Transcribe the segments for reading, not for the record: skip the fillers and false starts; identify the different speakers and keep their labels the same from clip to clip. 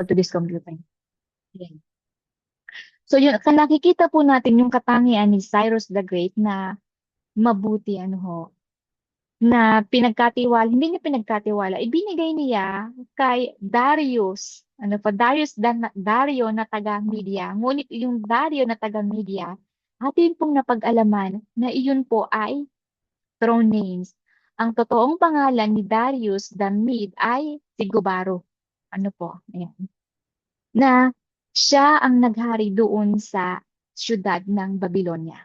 Speaker 1: to this computer. Ayan. So yun, nakikita po natin yung katangian ni Cyrus the Great na mabuti, ano ho, na pinagkatiwala, hindi niya pinagkatiwala, ibinigay niya kay Darius, ano pa, Dario na taga-Media. Ngunit yung Dario na taga-Media, atin pong napag-alaman na iyon po ay throne names. Ang totoong pangalan ni Darius the Mede ay si Gobaro. Ano po? Ayan. Na siya ang naghari doon sa siyudad ng Babylonia.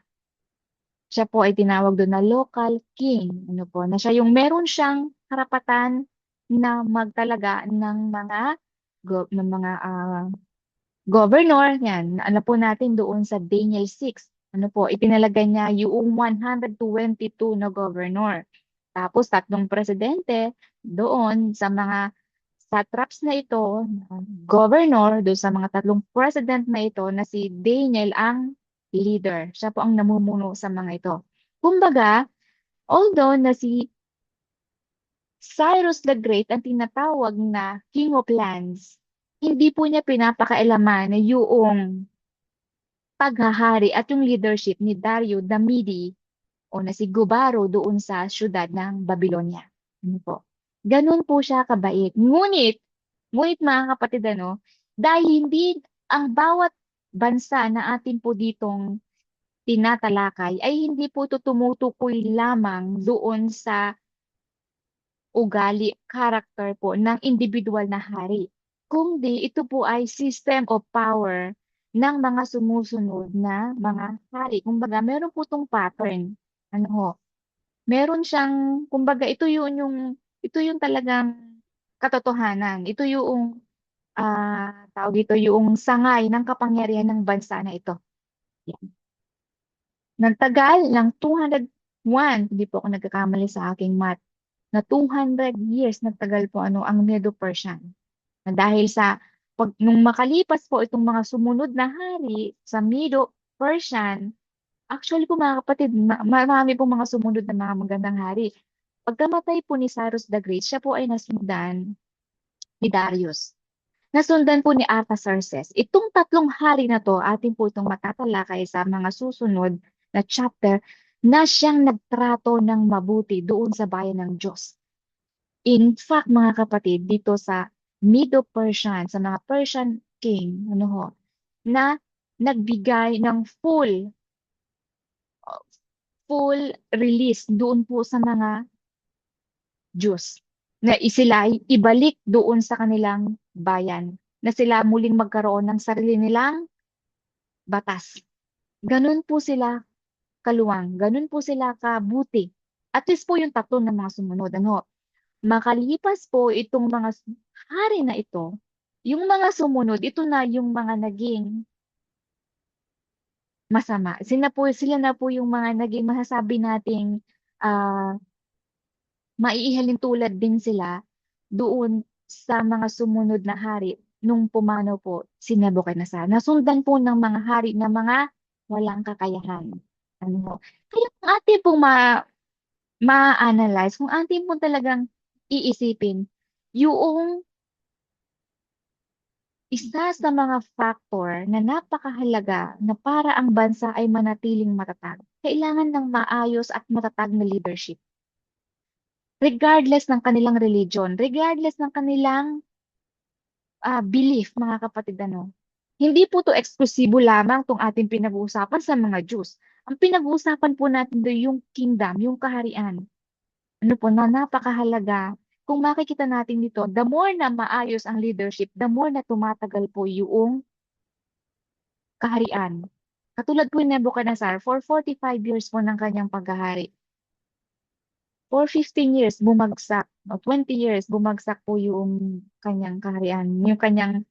Speaker 1: Siya po ay tinawag doon na local king. Ano po? Na siya yung meron siyang karapatan na magtalaga ng mga governor. Yan. Ano po natin doon sa Daniel 6. Ano po? Itinalaga niya yung 122 na governor. Tapos tatlong presidente doon sa mga satraps na ito, governor, doon sa mga tatlong president na ito na si Daniel ang leader. Siya po ang namumuno sa mga ito. Kumbaga, although na si Cyrus the Great ang tinatawag na King of Lands, hindi po niya pinapakailaman yung paghahari at yung leadership ni Dario the Mede o na si Gubaro doon sa syudad ng Babylonia. Ano po? Ganun po siya kabait. Ngunit mga kapatid, ano, dahil hindi ang bawat bansa na atin po ditong tinatalakay ay hindi po ito tumutukoy lamang doon sa ugali, character po ng individual na hari. Kundi ito po ay system of power ng mga sumusunod na mga hari. Kumbaga, meron po itong pattern. Ano ho? Meron siyang, kumbaga, ito yung talagang katotohanan. Ito yung, tawag dito, yung sangay ng kapangyarihan ng bansa na ito. Yan. Nagtagal ng 201, hindi po ako nagkakamali sa aking math, na 200 years nagtagal po ano ang Medo-Persian. Na dahil sa nung makalipas po itong mga sumunod na hari sa Medo-Persian, actually po mga kapatid, marami po mga sumunod na mga magandang hari. Pagkamatay po ni Cyrus the Great, siya po ay nasundan ni Darius. Nasundan po ni Artaxerxes. Itong tatlong hari na to, atin po itong matatalakay sa mga susunod na chapter na siyang nagtrato ng mabuti doon sa bayan ng Diyos. In fact, mga kapatid, dito sa Medo-Persian, sa mga Persian king, ano ho, na nagbigay ng full release doon po sa mga Diyos na sila ay ibalik doon sa kanilang bayan, na sila muling magkaroon ng sarili nilang batas. Ganun po sila kaluwang, ganun po sila kabuti. At least po yung tatlo ng mga sumunod. Ano? Makalipas po itong mga hari na ito, yung mga sumunod, ito na yung mga naging masama. Sila na po yung mga naging masasabi nating ah maiihalin tulad din sila doon sa mga sumunod na hari nung pumanaw po si Nebuchadnezzar. Nasundan po ng mga hari na mga walang kakayahan. Ano mo? Kaya kung atin pong ma-analyze, kung atin pong talagang iisipin, yung isa sa mga factor na napakahalaga na para ang bansa ay manatiling matatag, kailangan ng maayos at matatag na leadership. Regardless ng kanilang religion, regardless ng kanilang belief, mga kapatid, ano. Hindi po to eksklusibo lamang tong ating pinag-uusapan sa mga Diyos. Ang pinag-uusapan po natin doon yung kingdom, yung kaharian. Ano po, na napakahalaga. Kung makikita natin dito, the more na maayos ang leadership, the more na tumatagal po yung kaharian. Katulad po ni Nebuchadnezzar, for 45 years po ng kanyang paghahari. For 15 years, bumagsak. O 20 years, bumagsak po yung kanyang kaharian. Yung kanyang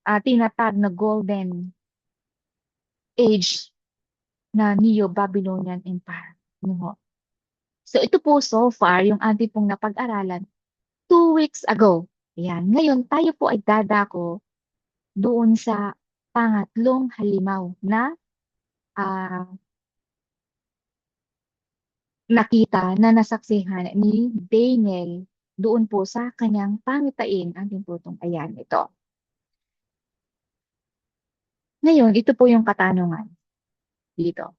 Speaker 1: tinatag na golden age na Neo-Babylonian Empire. Ano ho? So ito po so far yung ating pong napag-aralan 2 weeks ago. Ayan. Ngayon tayo po ay dadako doon sa pangatlong halimaw na ah, nakita na nasaksihan ni Daniel doon po sa kanyang pangitain. Ating po itong ayan ito. Ngayon, ito po yung katanungan dito.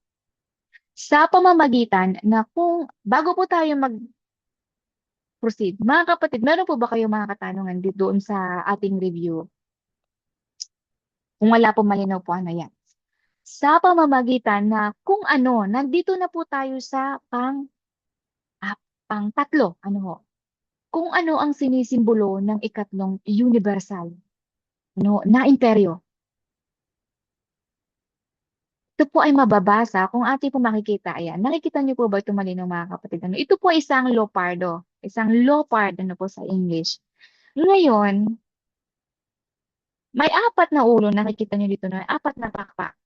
Speaker 1: Sa pamamagitan na kung bago po tayo mag-proceed, mga kapatid, meron po ba kayong mga katanungan doon sa ating review? Kung wala po, malinaw po ano yan. Sa pamamagitan na kung ano, nandito na po tayo sa ah, pang tatlo, ano ho, kung ano ang sinisimbolo ng ikatlong universal, no, na imperyo. Ito po ay mababasa kung ating po makikita. Ayan, nakikita niyo po ba ito malinaw mga kapatid? Ano? Ito po ay isang leopardo. Isang leopard, ano po sa English. Ngayon, may apat na ulo, nakikita niyo dito na apat na pakpak.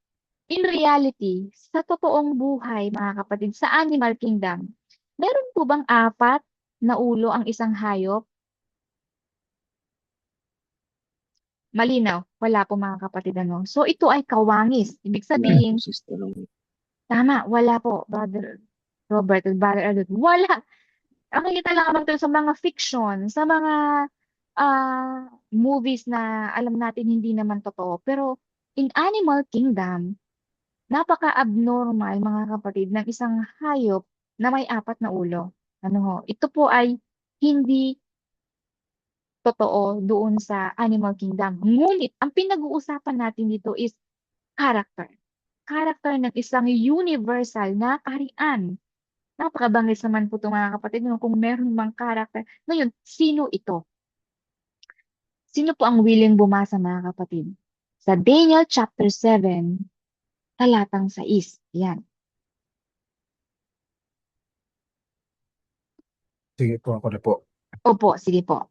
Speaker 1: In reality, sa totoong buhay, mga kapatid, sa animal kingdom, meron po bang apat na ulo ang isang hayop? Malinaw, wala po mga kapatid. Ano? So ito ay kawangis. Ibig
Speaker 2: Wala po,
Speaker 1: sabihin,
Speaker 2: Sister Rowena.
Speaker 1: tama, wala po, Brother Robert at Brother Edward. Wala. Nakikita lang naman ito sa mga fiction, sa mga movies na alam natin hindi naman totoo. Pero in Animal Kingdom, napaka-abnormal mga kapatid ng isang hayop na may apat na ulo. Ano ho? Ito po ay hindi totoo doon sa Animal Kingdom. Ngunit ang pinag-uusapan natin dito is character. Character ng isang universal na kaharian. Napakabangis naman po ito mga kapatid no, kung meron mang character. Ngayon, sino ito? Sino po ang willing bumasa mga kapatid? Sa Daniel chapter 7, talatang 6. Yan.
Speaker 2: Sige po, ako na po.
Speaker 1: Opo, sige po.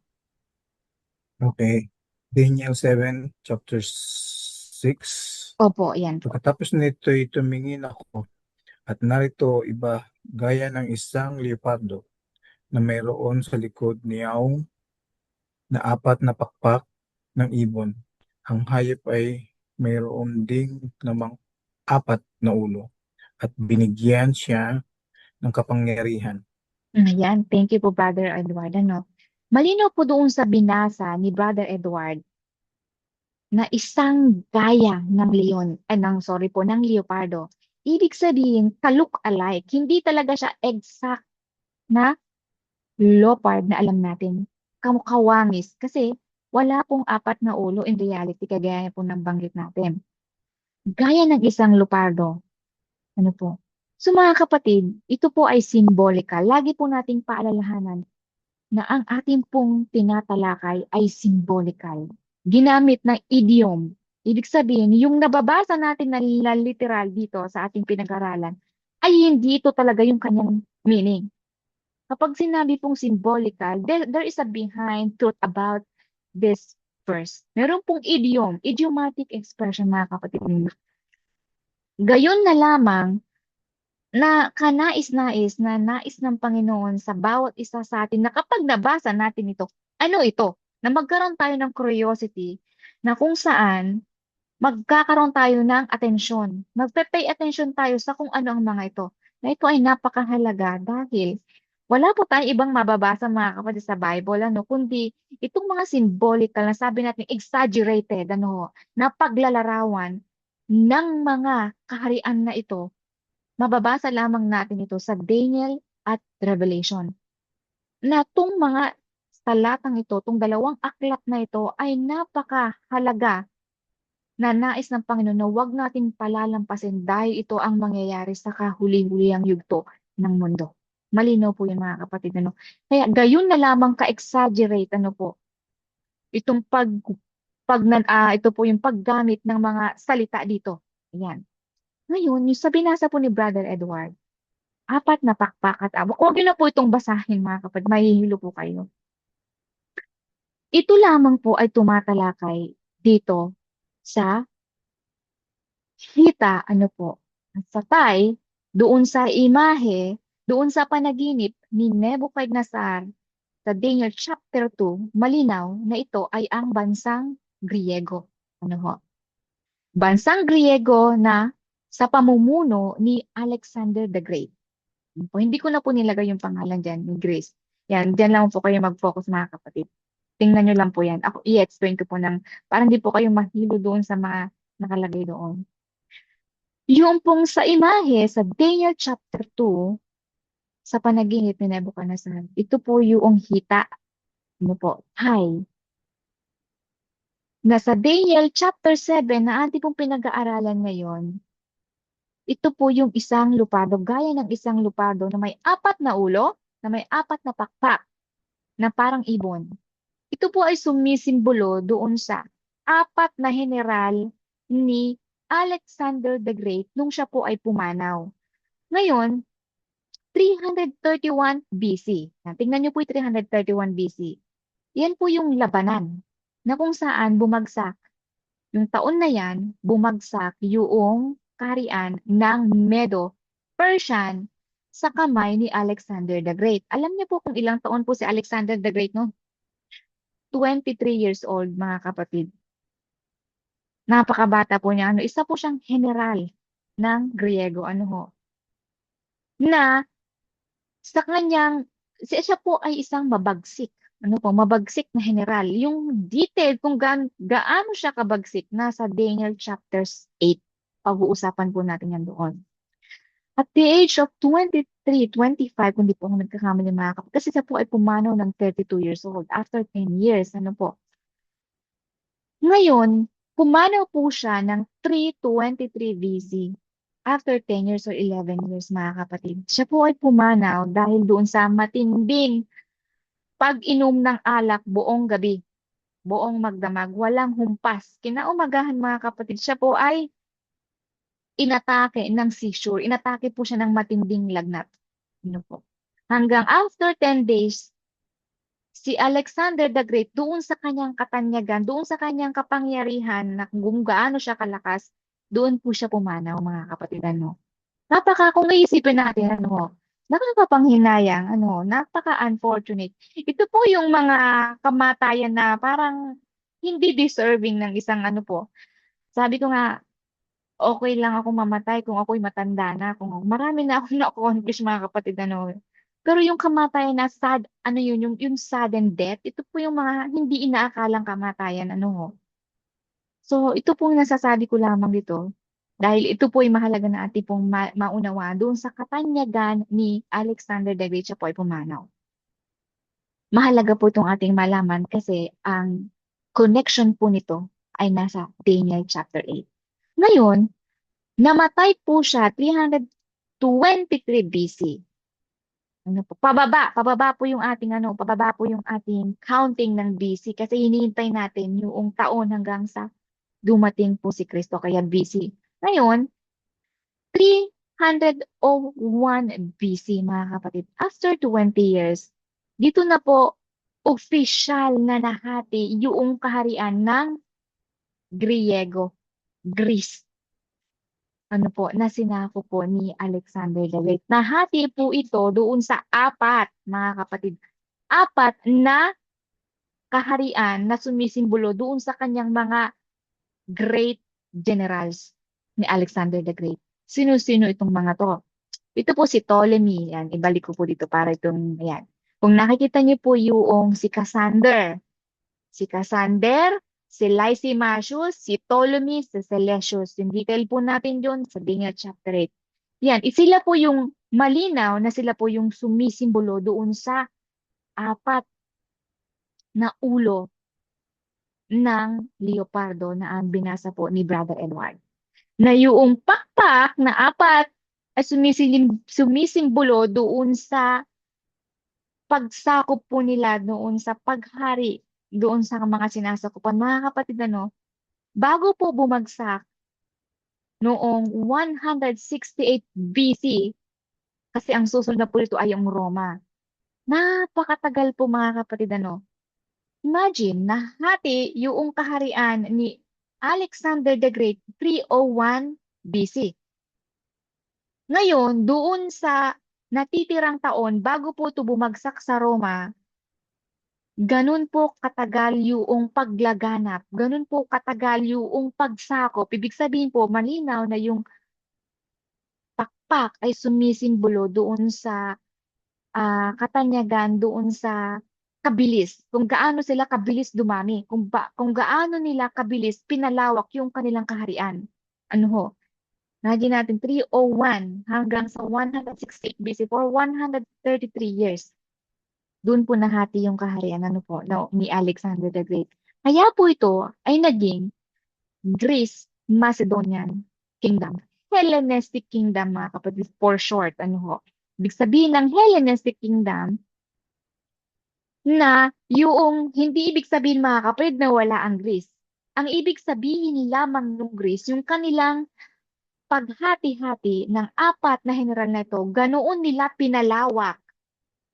Speaker 2: Okay. Daniel 7, chapter 6.
Speaker 1: Opo, yan po.
Speaker 2: Pagkatapos nito'y tumingin ako at narito iba gaya ng isang leopardo na mayroon sa likod niyaong na apat na pakpak ng ibon. Ang hayop ay mayroon ding namang apat na ulo at binigyan siya ng kapangyarihan.
Speaker 1: Ayan, thank you po Brother Edward. Ano? Malinaw po doon sa binasa ni Brother Edward na isang gaya ng leon, sorry po, ng leopardo. Ibig sabihin, ka-look alike. Hindi talaga siya exact na leopard na alam natin. Kamukawangis. Kasi wala pong apat na ulo in reality, kagaya po ng banggit natin. Gaya ng isang leopardo. Ano po? So mga kapatid, ito po ay simbolikal. Lagi po nating paalalahanan na ang ating pong tinatalakay ay symbolikal. Ginamit ng idiom. Ibig sabihin, yung nababasa natin na literal dito sa ating pinag-aralan, ay hindi ito talaga yung kanyang meaning. Kapag sinabi pong symbolical, there is a behind truth about this verse. Meron pong idiom, idiomatic expression mga kapatid. Gayon na lamang na kanais-nais na nais ng Panginoon sa bawat isa sa atin na kapag nabasa natin ito, ano ito? Na magkaroon tayo ng curiosity na kung saan magkakaroon tayo ng atensyon. Magpe-pay attention tayo sa kung ano ang mga ito. Na ito ay napakahalaga dahil wala po tayong ibang mababasa mga kapatid sa Bible, ano, kundi itong mga symbolical na sabi natin exaggerated, ano, na paglalarawan ng mga kaharian na ito. Mababasa lamang natin ito sa Daniel at Revelation. Na itong mga talatang ito, itong dalawang aklat na ito ay napakahalaga na nais ng Panginoon na huwag nating palalampasin dahil ito ang mangyayari sa kahuli-hulihang yugto ng mundo. Malinaw po yun mga kapatid. Ano? Kaya gayon na lamang ka-exaggerate ano po, itong ito po yung paggamit ng mga salita dito. Ayan. Ngayon, yung sa binasa po ni Brother Edward, apat na pakpak at abak. Huwag niyo na po itong basahin mga kapatid, mahihilo po kayo. Ito lamang po ay tumatalakay dito sa kita, ano po, sa doon sa imahe, doon sa panaginip ni Nebuchadnezzar sa Daniel chapter 2, malinaw na ito ay ang bansang Griego. Ano ho? Bansang Griego na sa pamumuno ni Alexander the Great. Ano po, hindi ko na po nilagay yung pangalan dyan, ni Grace. Yan, dyan lang po kayo mag-focus mga kapatid. Tingnan nyo lang po yan. Ako, i-explain ko po ng, parang di po kayo mahilo doon sa mga nakalagay doon. Yung pong sa imahe, sa Daniel chapter 2, sa panaginip ni Nebuchadnezzar, ito po yung hita, ano po, high. Na sa Daniel chapter 7 na ating pong pinag-aaralan ngayon, ito po yung isang lupado, gaya ng isang lupado na may apat na ulo, na may apat na pakpak, na parang ibon. Ito po ay sumisimbolo doon sa apat na general ni Alexander the Great nung siya po ay pumanaw. Ngayon, 331 BC. Tingnan niyo po yung 331 BC. Yan po yung labanan na kung saan bumagsak. Yung taon na yan, bumagsak yung kaharian ng Medo-Persian sa kamay ni Alexander the Great. Alam niyo po kung ilang taon po si Alexander the Great, no? 23 years old, mga kapatid. Napakabata po niya. Isa po siyang general ng Griego. Na sa kanyang, siya po ay isang mabagsik. Mabagsik na general. Yung detail kung gaano siya kabagsik, nasa Daniel chapters 8. Pag-uusapan po natin yan doon. At the age of 23, 25, kung di po ako nagkakamali mga kapatid, kasi siya po ay pumanaw ng 32 years old. After 10 years, Ngayon, pumanaw po siya ng 323 BC. After 10 years or 11 years, mga kapatid. Siya po ay pumanaw dahil doon sa matinding pag-inom ng alak buong gabi, buong magdamag, walang humpas. Kinaumagahan, mga kapatid, siya po ay inatake ng seizure. Inatake po siya ng matinding lagnat. Hanggang after 10 days, si Alexander the Great, doon sa kanyang katanyagan, doon sa kanyang kapangyarihan, na kung gaano siya kalakas, doon po siya pumanaw, mga kapatid. Kung iisipin natin, nakakapanghinayang, napaka-unfortunate. Ito po yung mga kamatayan na parang hindi deserving ng isang Sabi ko nga, okay lang ako mamatay kung ako'y matanda na, kung marami na akong na-accomplish, mga kapatid. Pero yung kamatayan na sad, yung sudden death, ito po yung mga hindi inaakalang kamatayan, So, ito pong nasasabi ko lamang dito, dahil ito po ay mahalaga na ating pong maunawa doon sa katanyagan ni Alexander the Great, siya po ay pumanaw. Mahalaga po itong ating malaman kasi ang connection po nito ay nasa Daniel chapter 8. Ngayon, namatay po siya 323 BC. Pababa po yung ating counting ng BC kasi hinihintay natin yung taon hanggang sa dumating po si Kristo, kaya BC. Ngayon, 301 BC, mga kapatid. After 20 years, dito na po official na nahati yung kaharian ng Griego, Greece. Na sinako po ni Alexander the Great. Nahati po ito doon sa apat, mga kapatid. Apat na kaharian na sumisimbolo doon sa kanyang mga great generals ni Alexander the Great. Sino-sino itong mga to? Ito po si Ptolemy. Yan, ibalik ko po dito para yan. Kung nakikita niyo po yung si Cassander, si Lysimachus, si Ptolemy, si Seleucus. Yung detail po natin yun sa Daniel chapter 8. Yan, sila po yung malinaw na sila po yung sumisimbolo doon sa apat na ulo ng leopardo na ang binasa po ni Brother Edward. Na yung pakpak na apat ay sumisimbolo doon sa pagsakop po nila doon sa paghari doon sa mga sinasakupan. Mga kapatid, bago po bumagsak noong 168 BC, kasi ang susunod na po ito ay ang Roma. Napakatagal po, mga kapatid. Imagine, nahati yung kaharian ni Alexander the Great 301 BC. Ngayon, doon sa natitirang taon, bago po ito bumagsak sa Roma, ganun po katagal yung paglaganap, ganun po katagal yung pagsakop. Ibig sabihin po, malinaw na yung pakpak ay sumisimbolo doon sa katanyagan, doon sa kabilis, kung gaano sila kabilis dumami, kung gaano nila kabilis pinalawak yung kanilang kaharian. Ano ho? Imagine natin 301 hanggang sa 168 BC for 133 years. Doon po nahati yung kaharian ano po, no, ni Alexander the Great. Kaya po ito ay naging Greece Macedonian Kingdom. Hellenistic Kingdom mga kapatid, for short. Ano ho? Ibig sabihin ng Hellenistic Kingdom na yung hindi ibig sabihin mga kapatid na wala ang Greece. Ang ibig sabihin lamang ng Greece, yung kanilang paghati-hati ng apat na general na ito, ganoon nila pinalawak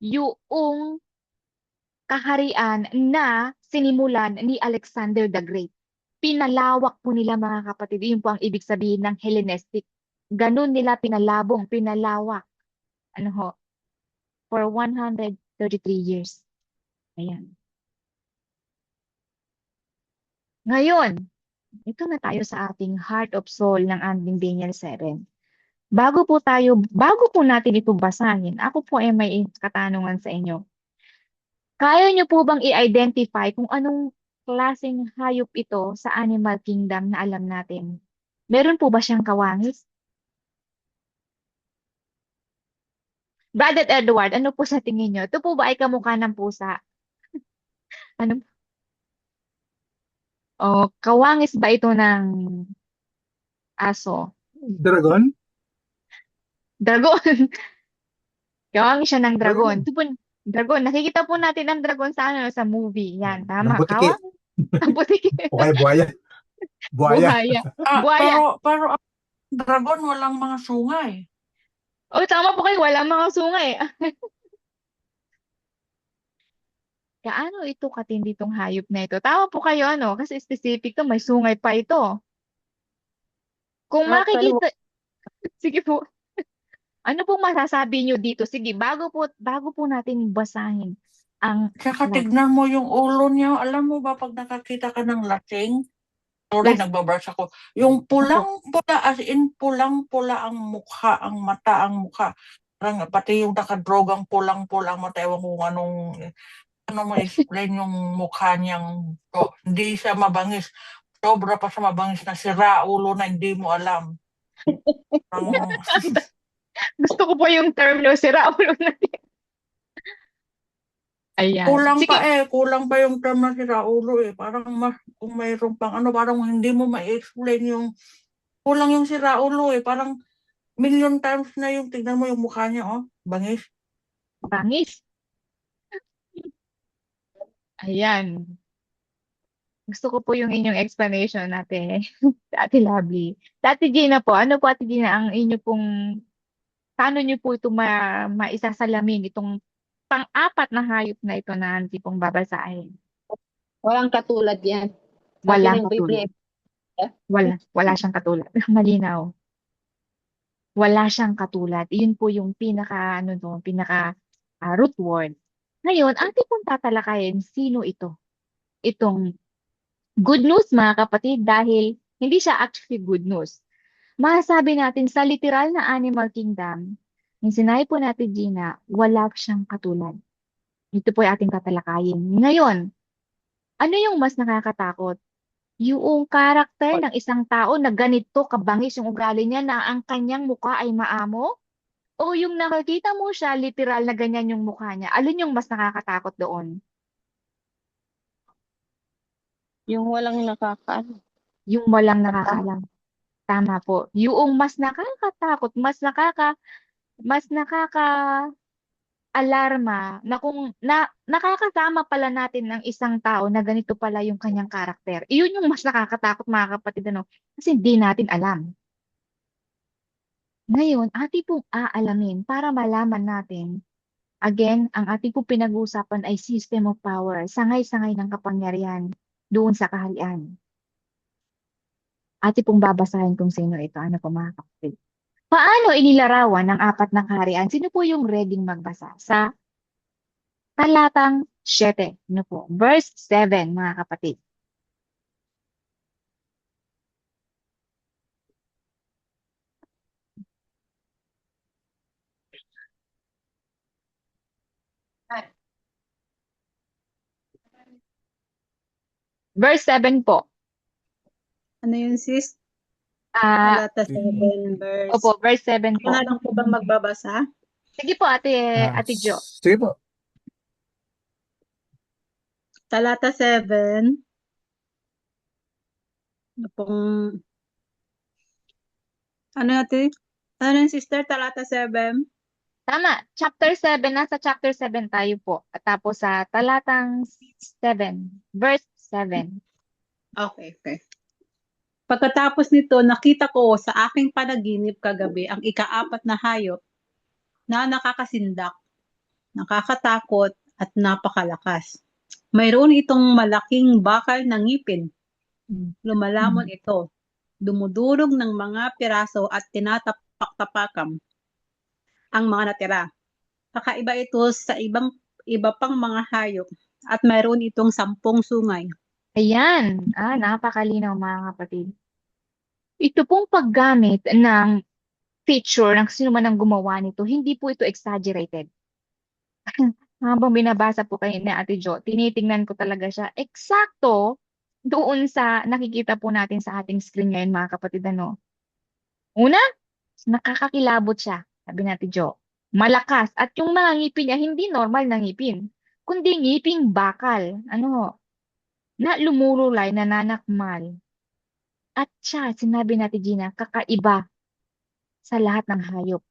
Speaker 1: yung kaharian na sinimulan ni Alexander the Great. Pinalawak po nila mga kapatid. Yun po ang ibig sabihin ng Hellenistic. Ganun nila pinalawak. Ano ho? For 133 years. Ayan. Ngayon, ito na tayo sa ating Heart of Soul ng ating Daniel 7. Bago po natin ito basahin, ako po ay may katanungan sa inyo. Kaya niyo po bang i-identify kung anong klaseng hayop ito sa animal kingdom na alam natin? Meron po ba siyang kawangis? Brad at Edward, ano po sa tingin niyo? Ito po ba ay kamukha ng pusa? Ano? O kawangis ba ito ng aso?
Speaker 2: Dragon?
Speaker 1: Dragon. Kawangis siya ng dragon.
Speaker 2: Dragon.
Speaker 1: Ito po, dragon. Nakikita po natin ang dragon sa sa movie. Yan,
Speaker 2: Ng
Speaker 1: tama.
Speaker 2: butiki.
Speaker 1: Kawangis. Ang putik.
Speaker 2: O kaya buhaya. Buhaya.
Speaker 1: Buhaya.
Speaker 3: Ah,
Speaker 1: Buhaya.
Speaker 3: pero ang dragon walang mga sungay.
Speaker 1: O, tama po kayo. Wala mga sungay. Gaano ito katindi tong hayop na ito? Tama po kayo, ano? Kasi specific to, may sungay pa ito. Kung
Speaker 4: Actually,
Speaker 1: makikita, sige po, ano pong masasabi nyo dito? Sige, bago po natin basahin ang
Speaker 3: Tsaka
Speaker 1: aklat.
Speaker 3: tignan mo yung ulo niya. Alam mo ba pag nakakita ka ng lasing? Sorry,
Speaker 1: Las,
Speaker 3: nagbabrush ako. Yung
Speaker 1: opo,
Speaker 3: pulang-pula, as in pulang-pula ang mukha, ang mata, ang mukha. Parang pati yung nakadrogang pulang-pula ang mata. Ewan ko kung ano mo explain yung mukha niyang hindi siya mabangis. Sobra pa sa mabangis na sira ulo na hindi mo alam. Ang
Speaker 1: gusto ko po yung term no, sira ulo na. Ayan. Sige,
Speaker 3: kulang pa yung term na sira ulo eh. Parang kung mayroon pang ano, parang hindi mo ma-explain yung kulang yung sira ulo eh. Parang million times na yung tignan mo yung mukha niya, oh. Bangis.
Speaker 1: bangis. Ayan. Gusto ko po yung inyong explanation natin. Sa Ate Lovely. Sa Ate Gina po, ano po Ate Gina ang inyo pong, paano nyo po ito maisasalamin, itong pang-apat na hayop na ito na hindi pong babasahin?
Speaker 4: walang katulad yan. Sabi
Speaker 1: Walang
Speaker 4: ng
Speaker 1: katulad.
Speaker 4: Biblia,
Speaker 1: Wala siyang katulad. Malinaw. Wala siyang katulad. Iyon po yung pinaka, ano to, pinaka root word. Ngayon, ating pong tatalakayin, sino ito? Itong good news, mga kapatid, dahil hindi siya actually good news. Masasabi natin sa literal na animal kingdom, yung sinabi po natin, Gina, wala siyang katulad. Ito po yung ating tatalakayin. Ngayon, ano yung mas nakakatakot? Yung karakter ng isang tao na ganito kabangis yung ugali niya na ang kanyang mukha ay maamo? O yung nakikita mo siya, literal na ganyan yung mukha niya? Alin yung mas nakakatakot doon?
Speaker 4: yung walang nakakaano.
Speaker 1: Yung walang nakakaalam. Tama po. Yung mas nakakatakot, mas nakaka-alarma na kung nakakasama pala natin ng isang tao na ganito pala yung kanyang karakter. Iyon yung mas nakakatakot mga kapatid, ano? Kasi hindi natin alam. Ngayon, ating pong aalamin para malaman natin. Again, ang ating pong pinag-uusapan ay system of power, sangay-sangay ng kapangyarihan doon sa kaharian. Ating pong babasahin kung sino ito. Ano po mga kapatid? Paano inilarawan ng apat na kaharian? Sino po yung ready magbasa? Sa talatang 7. Ano po? Verse 7, mga kapatid. Verse 7 po.
Speaker 4: Ano yun, sis?
Speaker 1: Ah,
Speaker 4: Talata 7, verse.
Speaker 1: opo, verse 7
Speaker 4: Ikaw
Speaker 1: po.
Speaker 4: na lang po ba magbabasa?
Speaker 1: Sige po, Ate Jo.
Speaker 2: Sige po.
Speaker 4: Talata 7. Ano pong, ano natin? Ano yun, sister? Talata 7?
Speaker 1: Tama, chapter 7, nasa chapter 7 tayo po. At tapos sa talatang 7, verse 7.
Speaker 4: Okay, okay. Pagkatapos nito, nakita ko sa aking panaginip kagabi ang ikaapat na hayop na nakakasindak, nakakatakot at napakalakas. Mayroon itong malaking bakal na ngipin. Lumalamon ito. Dumudurog ng mga piraso at tinatapak-tapakam ang mga natira. Kakaiba ito sa iba pang mga hayop at mayroon itong 10 sungay.
Speaker 1: Ayan, napakalinaw mga kapatid. Ito pong paggamit ng picture ng sino man ang gumawa nito, hindi po ito exaggerated. Habang binabasa po kayo ni Ate Jo, tinitingnan ko talaga siya. Eksakto doon sa nakikita po natin sa ating screen ngayon mga kapatid. Una, nakakakilabot siya, sabi ni Ate Jo. Malakas. At yung mga ngipin niya, hindi normal na ngipin, kundi ngiping bakal. Na lumululay, nananakmal. At siya, sinabi natin Gina, kakaiba sa lahat ng hayop.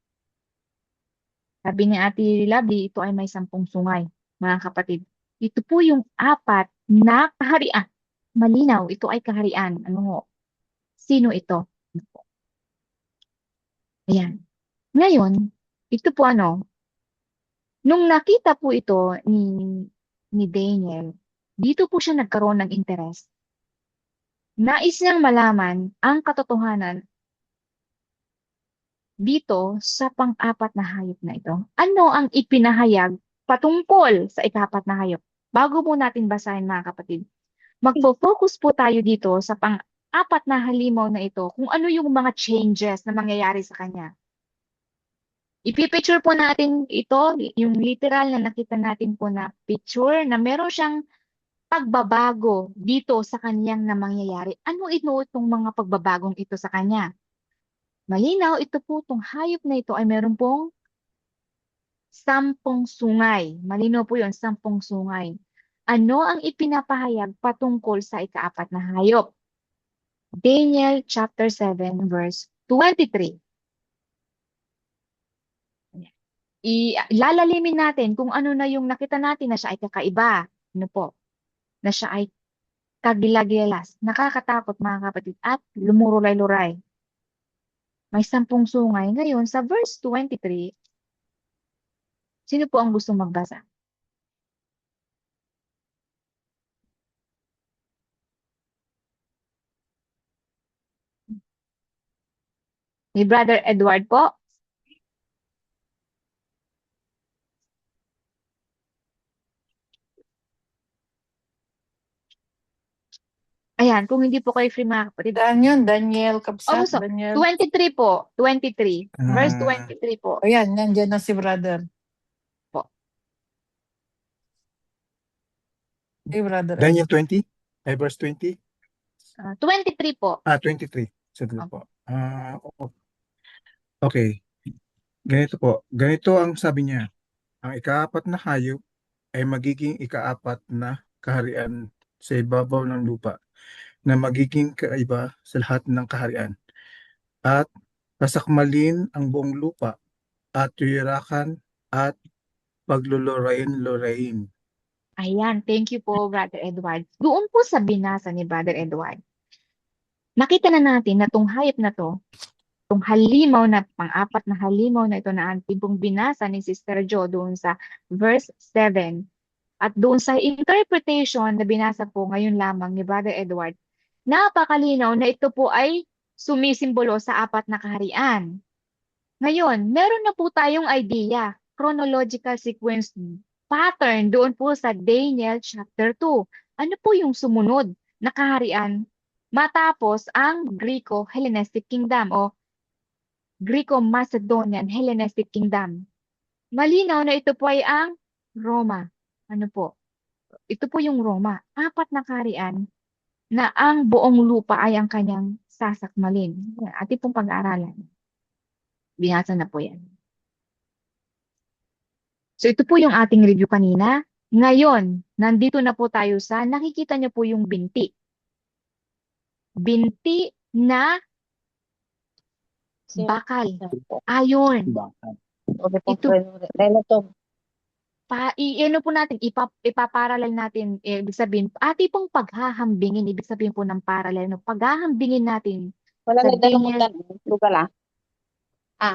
Speaker 1: Sabi ni Ate Lovely, ito ay may 10 sungay, mga kapatid. Ito po yung 4 na kaharian. Malinaw, ito ay kaharian. Sino ito? Ayan. Ngayon, ito po nung nakita po ito ni Daniel, dito po siya nagkaroon ng interes. Nais niyang malaman ang katotohanan dito sa pang-4 na hayop na ito. Ano ang ipinahayag patungkol sa ika-4 na hayop? Bago po natin basahin mga kapatid, magpo-focus po tayo dito sa pang-4 na halimaw na ito kung ano yung mga changes na mangyayari sa kanya. Ipipicture po natin ito, yung literal na nakita natin po na picture na meron siyang pagbabago dito sa kanyang na mangyayari. Ano itong mga pagbabagong ito sa kanya? Malinaw, ito po, itong hayop na ito ay meron pong 10 sungay. Malinaw po yun, 10 sungay. Ano ang ipinapahayag patungkol sa ika-4 na hayop? Daniel chapter 7 verse 23. Ilalalimin natin kung ano na yung nakita natin na siya ay kakaiba. Ano po? Na siya ay kagilagilas, nakakatakot mga kapatid, at lumurulay-luray. May 10 sungay. Ngayon, sa verse 23, sino po ang gustong magbasa? Ni Brother Edward po. Ayan, kung hindi po kayo free mga kapatid.
Speaker 3: Daniel, Kapsat,
Speaker 1: So,
Speaker 3: Daniel.
Speaker 1: 23 po. 23. Verse
Speaker 2: Ah.
Speaker 1: 23 po.
Speaker 3: Ayan, nandiyan na si brother.
Speaker 1: Po.
Speaker 3: Hey, brother.
Speaker 2: Daniel 20, verse 20.
Speaker 1: 23 po.
Speaker 2: 23. Saglit po. Okay. Ganito po. Ganito ang sabi niya. Ang ika-4 na hayop ay magiging ika-4 na kaharian sa ibabaw ng lupa na magiging kaiba sa lahat ng kaharian at sasakmalin ang buong lupa at tuyurakan at paglulurain-lurain.
Speaker 1: Ayan, thank you po, Brother Edward. Doon po sa binasa ni Brother Edward, nakita na natin na itong hayop na to, itong halimaw na, pang-4 na halimaw na ito na ating pong binasa ni Sister Jo doon sa verse 7, at doon sa interpretation na binasa po ngayon lamang ni Brother Edward, napakalinaw na ito po ay sumisimbolo sa 4 na kaharian. Ngayon, meron na po tayong idea, chronological sequence pattern doon po sa Daniel chapter 2. Ano po yung sumunod na kaharian matapos ang Greco-Hellenistic Kingdom o Greco-Macedonian Hellenistic Kingdom? Malinaw na ito po ay ang Roma. Ano po? Ito po yung Roma. 4 na kaharian na ang buong lupa ay ang kanyang sasakmalin. Yan, ating pong pag-aaralan. Binasa na po yan. So ito po yung ating review kanina. Ngayon, nandito na po tayo sa, nakikita niyo po yung binti. Binti na bakal. Ayon.
Speaker 5: Okay po,
Speaker 1: Ito
Speaker 5: relative.
Speaker 1: ano po natin, ipaparallel natin, ibig sabihin, ating pong paghahambingin, ibig sabihin po ng parallel, no? Paghahambingin natin
Speaker 5: Wala
Speaker 1: sa
Speaker 5: na dalawang
Speaker 1: Daniel
Speaker 5: lugar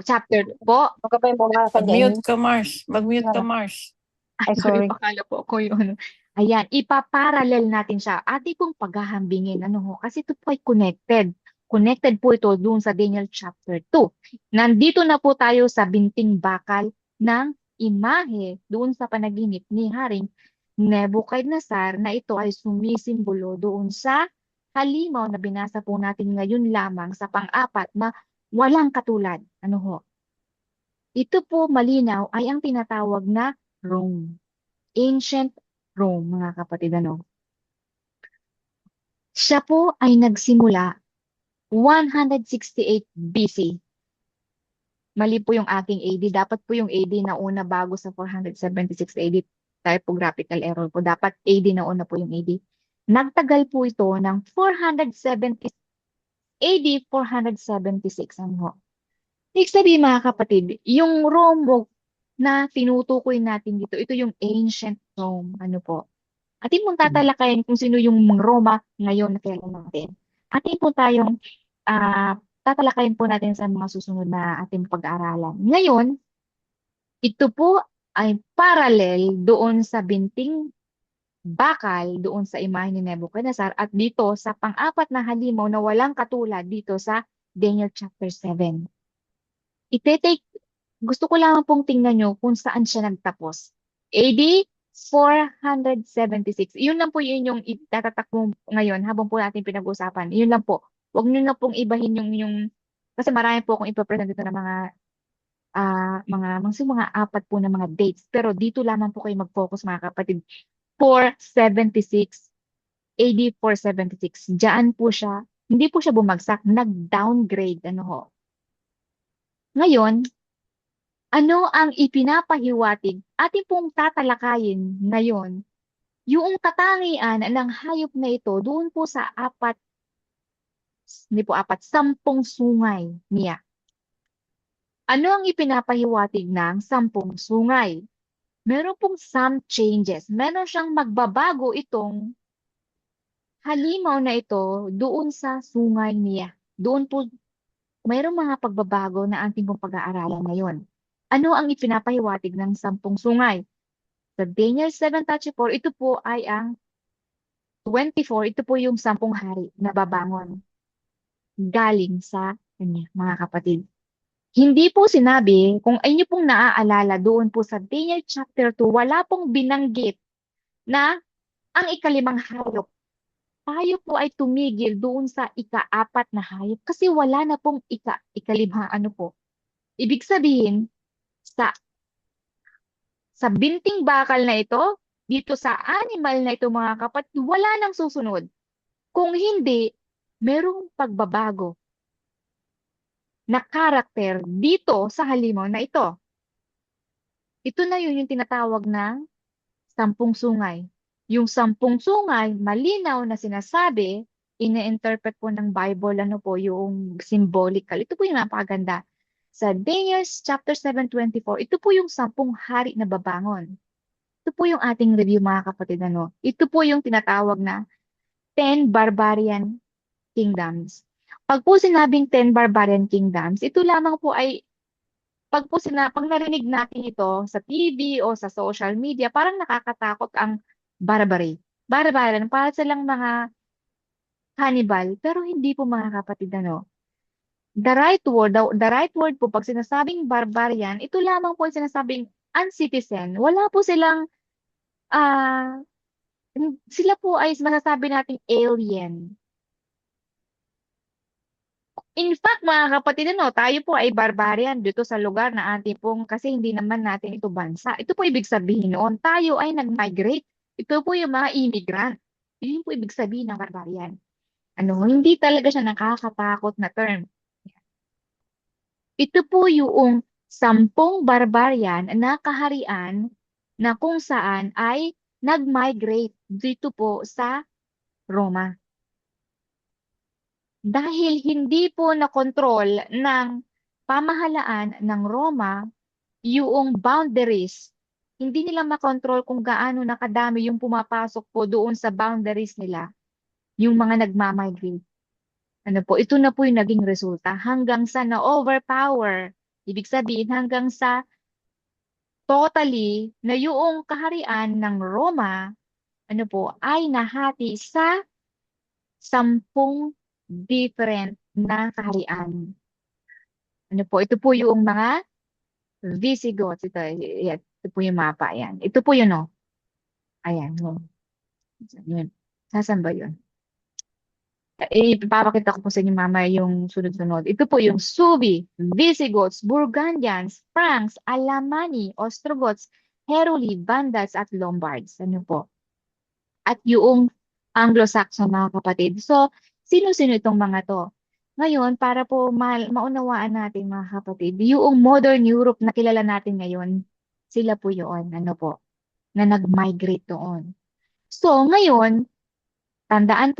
Speaker 1: chapter 2 po.
Speaker 5: Huwag ka pa yung mga
Speaker 3: Mag-mute ka, Mars. Mag-mute ka,
Speaker 5: Wala.
Speaker 3: Mars.
Speaker 5: Ay, sorry.
Speaker 1: Akala po ako yun. Ayan, ipaparallel natin siya. Ating pong paghahambingin, ano ho, kasi ito po ay connected. Connected po ito doon sa Daniel chapter 2. Nandito na po tayo sa binting bakal ng imahe doon sa panaginip ni Haring Nebuchadnezzar na ito ay sumisimbolo doon sa halimaw na binasa po natin ngayon lamang sa pang-apat na walang katulad. Ano ho? Ito po malinaw ay ang tinatawag na Rome. Ancient Rome, mga kapatid. Ano? Siya po ay nagsimula 168 BC. Mali po yung aking AD. Dapat po yung AD na una bago sa 476 AD. Typographical error po. Dapat AD na una po yung AD. Nagtagal po ito ng 470 AD 476. Ano? Ibig sabihin mga kapatid, yung Rome na tinutukoy natin dito, ito yung ancient Rome. Ano po? Atin mong tatalakayin kung sino yung Roma ngayon na kailan natin. Atin po tayong tatalakayin po natin sa mga susunod na ating pag-aaralan. Ngayon, ito po ay parallel doon sa binting bakal doon sa imahe ni Nebuchadnezzar at dito sa pang-apat na halimaw na walang katulad dito sa Daniel chapter 7. Gusto ko lang pong tingnan nyo kung saan siya nagtapos. AD 476. Yun lang po yun yung itatatak mo ngayon habang po natin pinag-usapan. Yun lang po. Huwag nyo na pong ibahin yung kasi marami po akong ipapresent dito ng mga apat po na mga dates. Pero dito lamang po kayo mag-focus mga kapatid. 476, AD 476. Diyan po siya, hindi po siya bumagsak, nag-downgrade. Ano ho? Ngayon, ano ang ipinapahiwatig? Ating pong tatalakayin ngayon, yung katangian ng hayop na ito doon po sa sampung sungay niya. Ano ang ipinapahiwatig ng sampung sungay? Meron pong some changes. Meron siyang magbabago itong halimaw na ito doon sa sungay niya. Doon po, mayroong mga pagbabago na ating pong pag-aaralan ngayon. Ano ang ipinapahiwatig ng sampung sungay? Sa Daniel 7:34, ito po ay ang 24, ito po yung sampung hari na babangon. Galing sa kanya, mga kapatid. Hindi po sinabi, kung inyo pong naaalala doon po sa Daniel chapter 2, wala pong binanggit na ang ikalimang hayop. Tayo po ay tumigil doon sa ika-apat na hayop kasi wala na pong ikalimang ano po. Ibig sabihin, sa binting bakal na ito, dito sa animal na ito mga kapatid, wala nang susunod. Kung hindi, merong pagbabago na karakter dito sa halimaw na ito. Ito na yun yung tinatawag ng sampung sungay. Yung sampung sungay, malinaw na sinasabi, ina-interpret po ng Bible, ano po, yung symbolical. Ito po yung napakaganda. Sa Daniel chapter 7:24, ito po yung sampung hari na babangon. Ito po yung ating review mga kapatid. Ano? Ito po yung tinatawag na 10 barbarian kingdoms. Pag po sinabing 10 barbarian kingdoms, ito lamang po ay pag narinig natin ito sa TV o sa social media, parang nakakatakot ang barbary. Barbarian, para silang mga cannibal, pero hindi po mga kapatid. Ano. The right word po, pag sinasabing barbarian, ito lamang po sinasabing uncitizen. Wala po silang, sila po ay masasabi nating alien. In fact, mga kapatid, tayo po ay barbarian dito sa lugar na ating pong, kasi hindi naman natin ito bansa. Ito po ibig sabihin noon, tayo ay nag-migrate. Ito po yung mga immigrant. Yun po ibig sabihin ng barbarian. Hindi talaga siya nakakatakot na term. Ito po yung 10 barbarian na kaharian na kung saan ay nag-migrate dito po sa Roma. Dahil hindi po na-control ng pamahalaan ng Roma yung boundaries, hindi nila makontrol kung gaano nakadami yung pumapasok po doon sa boundaries nila, yung mga nagmamigrate. Ito na po yung naging resulta hanggang sa na-overpower. Ibig sabihin hanggang sa totally na yung kaharian ng Roma, ay nahati sa 10 different na kaharian. Ito po yung mga Visigoths. Ito po yung mapa. Ayan. Ito po yun, oh. Ayan. Yun. Saan ba yun? Ipapakita ko po sa inyo mamaya yung sunod-sunod. Ito po yung Suebi, Visigoths, Burgundians, Franks, Alemanni, Ostrogoths, Heruli, Vandals, at Lombards. Po? At yung Anglo-Saxon, mga kapatid. So, sino-sino itong mga to? Ngayon, para po maunawaan natin, mga kapatid, yung modern Europe na kilala natin ngayon, sila po yun, na nag-migrate doon. So, ngayon, tandaan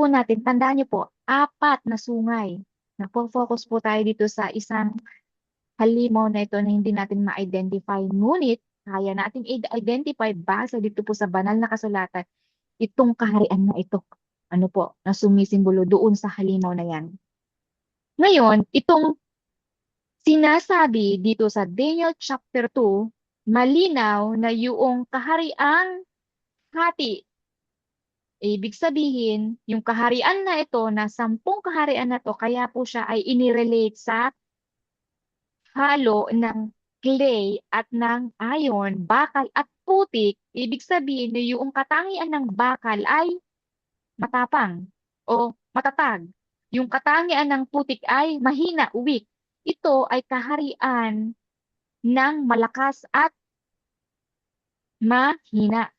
Speaker 1: niyo po, 4 na sungay. Nagpo-focus po tayo dito sa isang halimaw na ito na hindi natin ma-identify. Ngunit, kaya natin i-identify base dito po sa banal na kasulatan, itong kaharian na ito. Na sumisimbolo doon sa halimaw na yan. Ngayon, itong sinasabi dito sa Daniel chapter 2, malinaw na yung kahariang hati. Ibig sabihin, yung kaharian na ito, na 10 kaharian na to, kaya po siya ay inirelate sa halo ng clay at ng iron, bakal at putik. Ibig sabihin na yung katangian ng bakal ay matapang o matatag. Yung katangian ng putik ay mahina, weak. Ito ay kaharian ng malakas at mahina.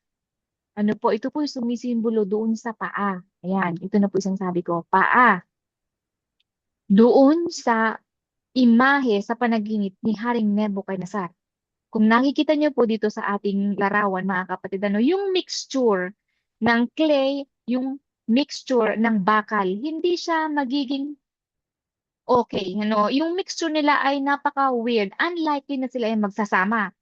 Speaker 1: Ito po yung sumisimbolo doon sa paa. Ayan, ito na po isang sabi ko, paa. Doon sa imahe sa panaginip ni Haring Nebuchadnezzar. Kung nakikita niyo po dito sa ating larawan, mga kapatid, yung mixture ng clay, yung mixture ng bakal, hindi siya magiging okay. Yung mixture nila ay napaka-weird. Unlikely na sila ay magsasama.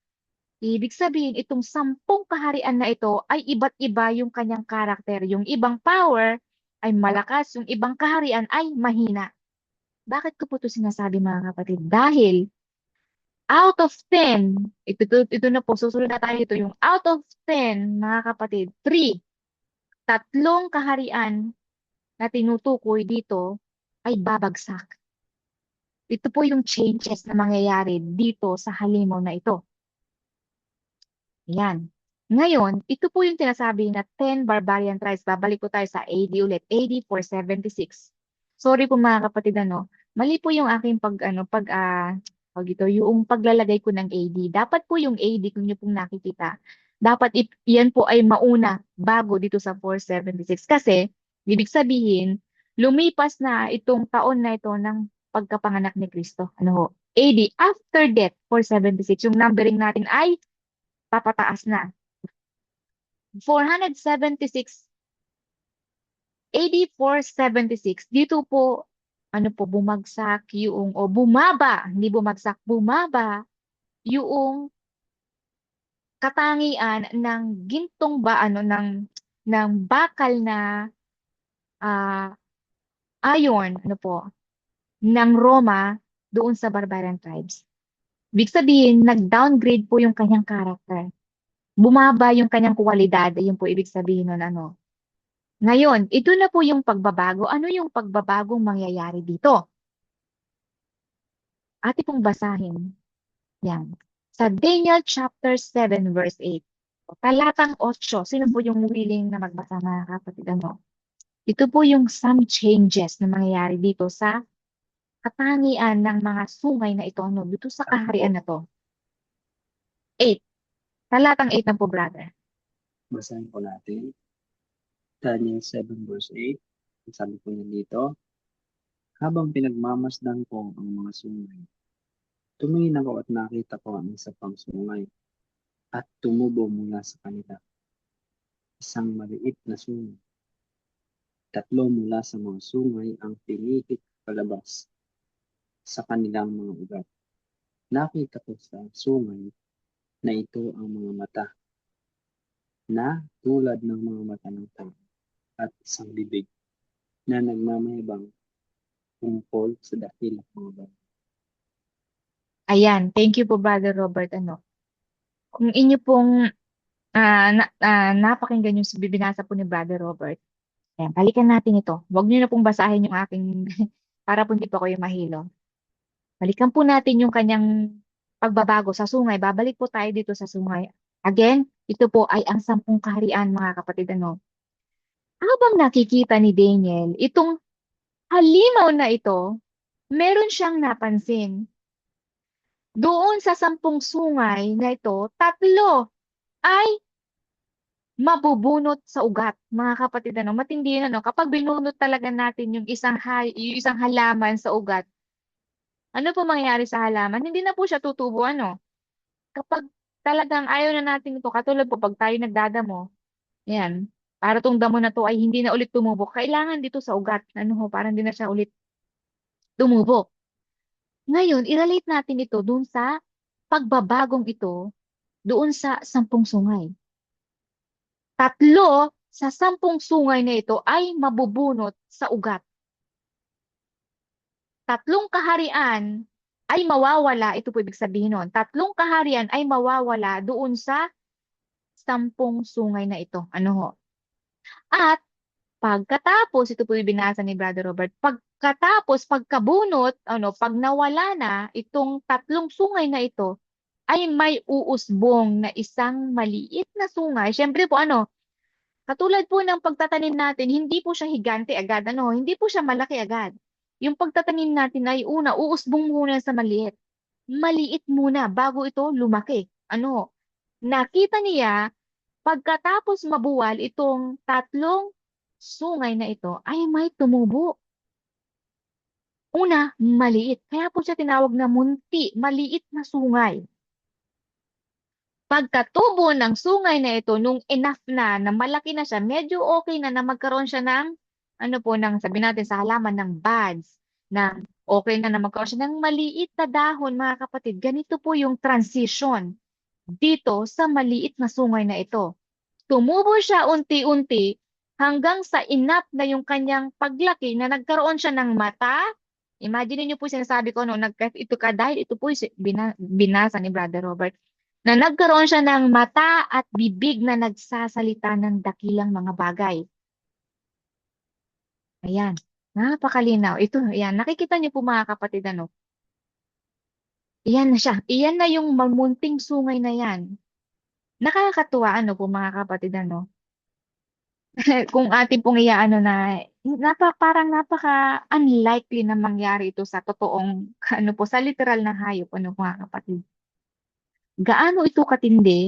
Speaker 1: Ibig sabihin, itong 10 kaharian na ito ay iba't iba yung kanyang karakter. Yung ibang power ay malakas, yung ibang kaharian ay mahina. Bakit ko po ito sinasabi, mga kapatid? Dahil out of 10, ito na po, susunod na tayo dito, yung out of 10, mga kapatid, 3 kaharian na tinutukoy dito ay babagsak. Ito po yung changes na mangyayari dito sa halimaw na ito. Yan. Ngayon, ito po yung tinasabi na 10 barbarian tribes. Babalik po tayo sa AD ulit. AD 476. Sorry po, mga kapatid, mali po yung aking yung paglalagay ko ng AD. Dapat po yung AD, kung nyo pong nakikita, dapat yan po ay mauna bago dito sa 476. Kasi, ibig sabihin, lumipas na itong taon na ito ng pagkapanganak ni Kristo. AD, after death, 476. Yung numbering natin ay papataas na. 476, AD 476, dito po, bumagsak hindi bumagsak, bumaba yung katangian ng gintong ng bakal na iron, ng Roma doon sa barbarian tribes. Ibig sabihin, nag-downgrade po yung kanyang character. Bumaba yung kanyang kwalidad, yun po ibig sabihin nun, Ngayon, ito na po yung pagbabago. Ano yung pagbabagong mangyayari dito? Ate pong basahin. Yan. Sa Daniel chapter 7 verse 8. Talatang 8. Sino po yung willing na magbasa, mga kapatid? Ito po yung some changes na mangyayari dito sa katangian ng mga sungay na ito. Dito sa kaharian na to. 8. Talatang 8 na po, brother.
Speaker 6: Basahin po natin. Daniel 7 verse 8. Ang sabi po niya dito, habang pinagmamasdan ko ang mga sungay, tumingin ako at nakita ko ang isa pang sungay at tumubo mula sa kanila. Isang maliit na sungay. Tatlo mula sa mga sungay ang pinihit palabas sa kanilang mga ugat. Nakita ko sa sungay na ito ang mga mata na tulad ng mga mata ng tao at isang bibig na nagmamayabang tungkol sa dakilang mga bagay.
Speaker 1: Ayan, thank you po, Brother Robert. Kung inyo pong napakinggan yung binasa po ni Brother Robert, ayan, balikan natin ito. Huwag niyo na pong basahin yung aking, para po hindi pa kayo mahilo. Balikan po natin yung kanyang pagbabago sa sungay. Babalik po tayo dito sa sungay. Again, ito po ay ang 10 kaharian, mga kapatid. Habang nakikita ni Daniel, itong halimaw na ito, meron siyang napansin. Doon sa 10 sungay na ito, 3 ay mabubunot sa ugat. Mga kapatid, matindi yun, kapag binunot talaga natin yung yung isang halaman sa ugat, ano po mangyayari sa halaman? Hindi na po siya tutubo, Kapag talagang ayaw na natin ito, katulad po pag tayo nagdadamo, yan, para tong damo na to ay hindi na ulit tumubo, kailangan dito sa ugat, para hindi na siya ulit tumubo. Ngayon, i-relate natin ito doon sa pagbabagong ito doon sa 10 sungay. 3 sa 10 sungay na ito ay mabubunot sa ugat. 3 kaharian ay mawawala, ito po ibig sabihin nun, 3 kaharian ay mawawala doon sa 10 sungay na ito. At pagkatapos, ito po yung binasa ni Brother Robert, pagkabunot, pag nawala na itong 3 sungay na ito, ay may uusbong na isang maliit na sungay. Siyempre po, katulad po ng pagtatanim natin, hindi po siya higante agad, hindi po siya malaki agad. Yung pagtatanim natin ay uusbong muna sa maliit. Maliit muna bago ito lumaki. Nakita niya, pagkatapos mabuwal itong 3 sungay na ito ay may tumubo. Una, maliit. Kaya po siya tinawag na munti, maliit na sungay. Pagkatubo ng sungay na ito, nung enough na malaki na siya, medyo okay na magkaroon siya ng, sabi natin sa halaman, ng buds, okay na magkaroon siya ng maliit na dahon, mga kapatid. Ganito po yung transition dito sa maliit na sungay na ito. Tumubo siya unti-unti hanggang sa enough na yung kanyang paglaki na nagkaroon siya ng mata. Imagine niyo po sinasabi ko, dahil ito po binasa ni Brother Robert, na nagkaroon siya ng mata at bibig na nagsasalita ng dakilang mga bagay. Ayan, napakalinaw. Ito, ayan, nakikita niyo po mga kapatid, Iyan na siya. Iyan na yung mamunting sungay na yan. Nakakatuwa, po mga kapatid, kung ating pong na, parang napaka-unlikely na mangyari ito sa totoong, sa literal na hayop, mga kapatid. Gaano ito katindi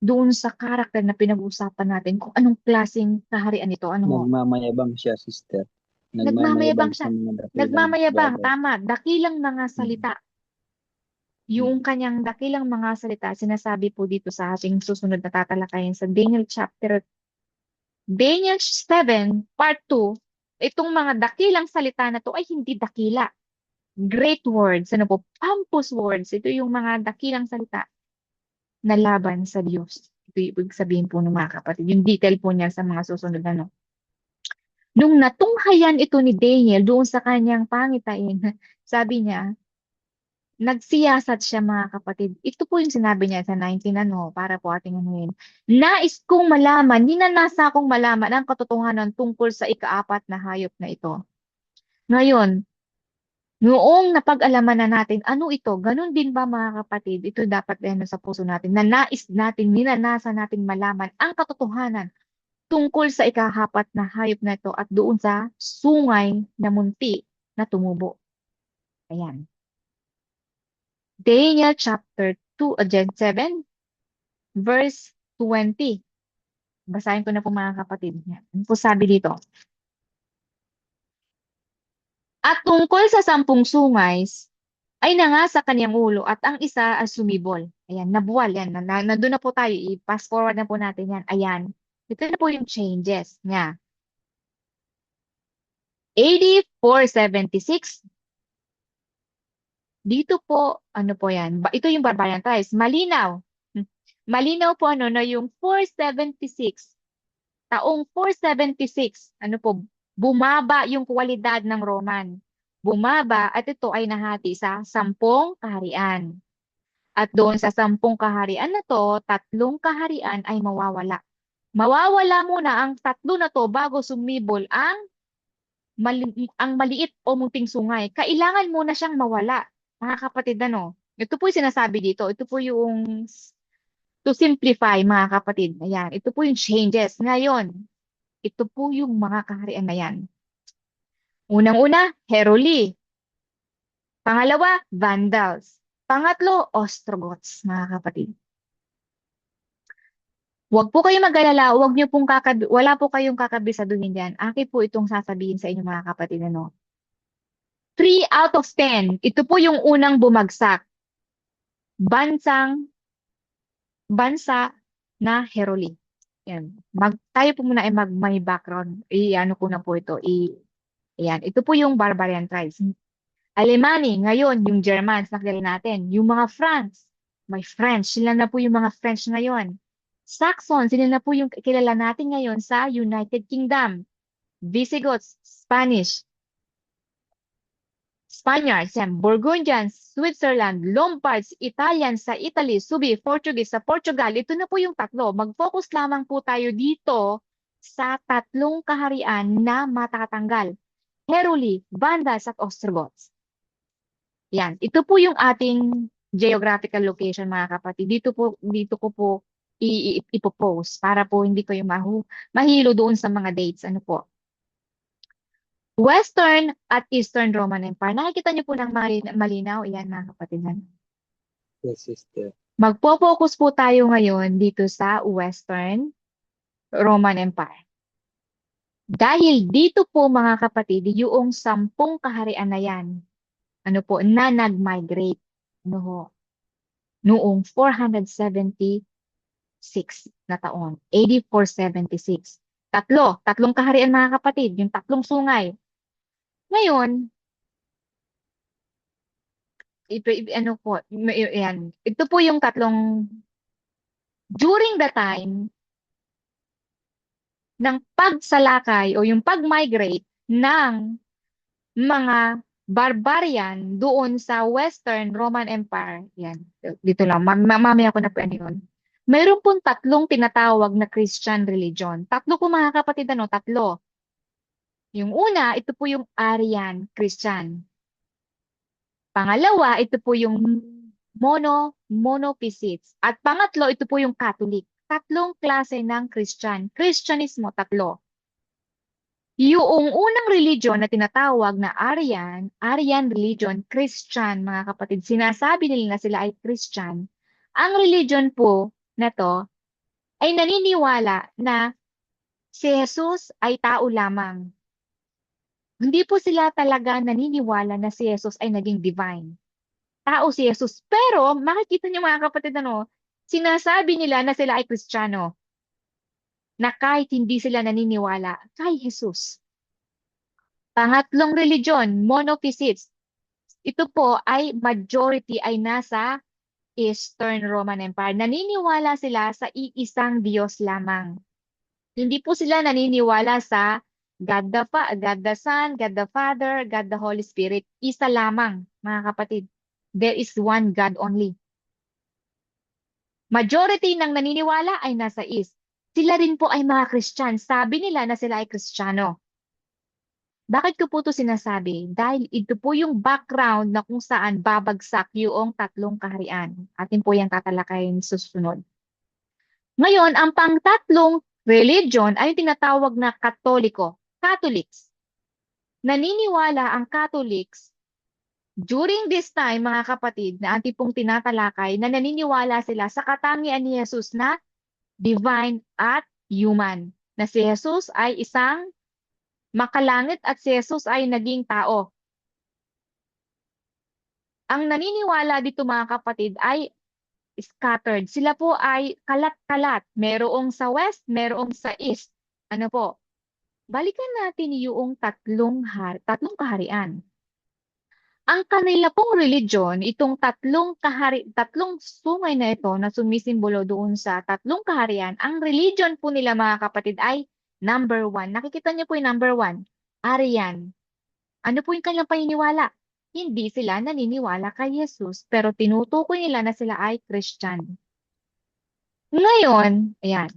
Speaker 1: doon sa karakter na pinag-uusapan natin kung anong klaseng kaharian ito,
Speaker 6: Nagmamayabang siya, sister.
Speaker 1: Nagmamayabang siya.
Speaker 6: sa mga dakilang
Speaker 1: Nagmamayabang,
Speaker 6: bagay.
Speaker 1: tama, dakilang mga salita. Yung kanyang dakilang mga salita, sinasabi po dito sa ating susunod na tatalakayin sa Daniel 7, part 2, itong mga dakilang salita na to ay hindi dakila. Great words, pompous words. Ito yung mga dakilang salita na laban sa Diyos. Ito yung ibig sabihin po ng mga kapatid. Yung detail po niya sa mga susunod Nung natunghayan ito ni Daniel doon sa kanyang pangitain, sabi niya, nagsiyasat siya mga kapatid. Ito po yung sinabi niya sa 19, para po ating anuhin. Nais kong malaman, ninanasa kong malaman ang katotohanan tungkol sa ika-4 na hayop na ito. Ngayon, noong napag-alaman na natin, ano ito? Ganun din ba mga kapatid? Ito dapat din sa puso natin, na nais natin, ninanasa natin malaman ang katotohanan tungkol sa ika-4 na hayop na ito at doon sa sungay na munti na tumubo. Ayan. Daniel chapter 7, verse 20. Basahin ko na po mga kapatid. Yan. Ano po sabi dito? At tungkol sa 10 sungay, ay nanga sa kanyang ulo at ang isa ay sumibol. Ayan, nabuwal. Yan, nandun na po tayo. I-pass forward na po natin yan. Ayan. Ito na po yung changes niya. AD 476. Dito po, ano po yan? Ito yung barbarian tribes. Malinaw. Malinaw po ano na yung 476. Taong 476, ano po, bumaba yung kwalidad ng Roman. Bumaba at ito ay nahati sa 10 kaharian. At doon sa 10 kaharian na to, 3 kaharian ay mawawala. Mawawala muna ang 3 na to bago sumibol ang maliit o munting sungay. Kailangan muna siyang mawala. Mga kapatid, ano? Ito po yung sinasabi dito. Ito po yung to simplify, mga kapatid. Ayan. Ito po yung changes. Ngayon, ito po yung mga kaharian na yan. Unang-una, Heruli. Pangalawa, Vandals. Pangatlo, Ostrogoths, mga kapatid. Huwag po kayong mag-alala, huwag niyo pong wala po kayong kakabisaduhin diyan. Akin po itong sasabihin sa inyo mga kapatid, ano. 3 out of 10. Ito po yung unang bumagsak. Bansa na Heruli. Yan. Tayo po muna ay may background. Ano ko na po ito. Ayan. Ito po yung barbarian tribes. Alemani, ngayon, yung Germans, nakilala natin. Yung mga France, may French. Sila na po yung mga French ngayon. Saxon, sila na po yung kilala natin ngayon sa United Kingdom. Visigoths, Spaniards, Burgundians, Switzerland, Lombards, Italians sa Italy, Suebi, Portuguese sa Portugal. Ito na po yung 3. Mag-focus lamang po tayo dito sa 3 kaharian na matatanggal. Heruli, Vandals at Ostrogoths. Yan. Ito po yung ating geographical location, mga kapatid. Dito ko po ipopost para po hindi kayo mahilo doon sa mga dates. Ano po? Western at Eastern Roman Empire. Nakikita niyo po ng malinaw. Iyan, mga kapatid.
Speaker 6: Yes, sister.
Speaker 1: Magpo-focus po tayo ngayon dito sa Western Roman Empire. Dahil dito po, mga kapatid, yung 10 kaharian na yan, ano po, na nag-migrate noong 476 na taon. AD 476. Tatlong kaharian, mga kapatid, yung 3 sungay. Ngayon, ano po, yan. Ito po yung 3 during the time ng pagsalakay o yung pag-migrate ng mga barbarian doon sa Western Roman Empire. Yan. Dito lang. Mamaya ko na po yun. Mayroon pong 3 tinatawag na Christian religion. 3 po, mga kapatid, 3. Yung una, ito po yung Arian Christian. Pangalawa, ito po yung Monophysites. At pangatlo, ito po yung Catholic. 3 klase ng Christian. Christianismo, 3. Yung unang religion na tinatawag na Arian religion, Christian, mga kapatid, sinasabi nila na sila ay Christian. Ang religion po na to ay naniniwala na si Jesus ay tao lamang. Hindi po sila talaga naniniwala na si Jesus ay naging divine. Tao si Jesus. Pero makikita niyo, mga kapatid, sinasabi nila na sila ay Kristiyano. Na kahit hindi sila naniniwala kay Jesus. Pangatlong religion, Monophysites. Ito po ay majority ay nasa Eastern Roman Empire. Naniniwala sila sa iisang Diyos lamang. Hindi po sila naniniwala sa God the Son, God the Father, God the Holy Spirit. Isa lamang, mga kapatid. There is one God only. Majority ng naniniwala ay nasa East. Sila rin po ay mga Christian. Sabi nila na sila ay Kristiyano. Bakit ko po ito sinasabi? Dahil ito po yung background na kung saan babagsak yung 3 kaharian. Atin po yung tatalakayin susunod. Ngayon, ang pang-3 religion ay tinatawag na Katoliko. Catholics. Naniniwala ang Catholics during this time, mga kapatid, na ating pong tinatalakay, na naniniwala sila sa katangian ni Jesus na divine at human. Na si Jesus ay isang makalangit at si Jesus ay naging tao. Ang naniniwala dito mga kapatid ay scattered. Sila po ay kalat-kalat. Merong sa west, merong sa east. Ano po? Balikan natin yung tatlong kaharian. Ang kanila pong religion, itong tatlong sungay na ito na sumisimbolo doon sa tatlong kaharian, ang religion po nila mga kapatid ay number 1. Nakikita niyo po yung number 1, Arian. Ano po yung kanilang paniniwala? Hindi sila naniniwala kay Jesus, pero tinutukoy nila na sila ay Christian. Ngayon, ayan,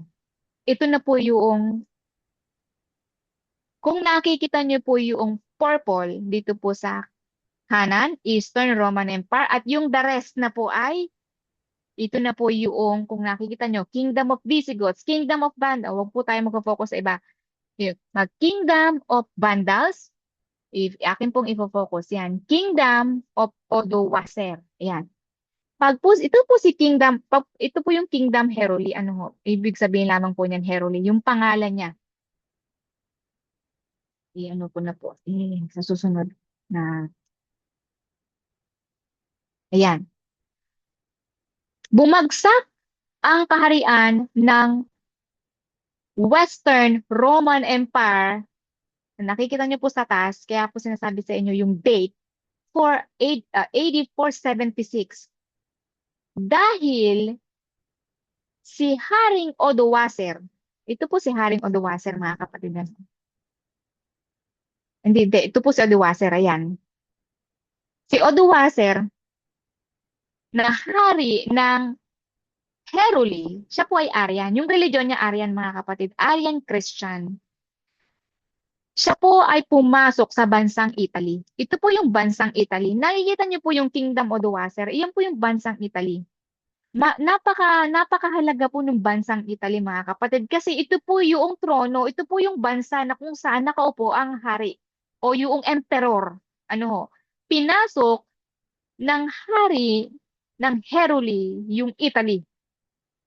Speaker 1: ito na po yung, kung nakikita niyo po yung purple dito po sa kanan, Eastern Roman Empire, at yung the rest na po ay, ito na po yung, kung nakikita nyo, Kingdom of Visigoths, Kingdom of Vandals, huwag po tayo mag-focus sa iba. Kingdom of Vandals, akin pong ifo-focus yan, Kingdom of Odoacer. Ayan. Ito po si Kingdom, ito po yung Kingdom Heruli, ano ho, ibig sabihin lamang po niyan Heruli, yung pangalan niya. Ano po na po, sa susunod na, ayan. Bumagsak ang kaharian ng Western Roman Empire. Nakikita niyo po sa taas, kaya po sinasabi sa inyo yung date for AD 476. Dahil si Haring Odoacer, ito po si Haring Odoacer mga kapatid. Hindi, ito po si Odoacer, ayan. Si Odoacer na hari ng Heruli, siya po ay Aryan. Yung religion niya Aryan mga kapatid, Aryan Christian. Siya po ay pumasok sa bansang Italy. Ito po yung bansang Italy. Nakikita niyo po yung Kingdom Odoacer. Iyan po yung bansang Italy. Napakahalaga po ng bansang Italy mga kapatid. Kasi ito po yung trono, ito po yung bansa na kung saan nakaupo ang hari o yung emperor. Pinasok ng hari ng Heruli yung Italy.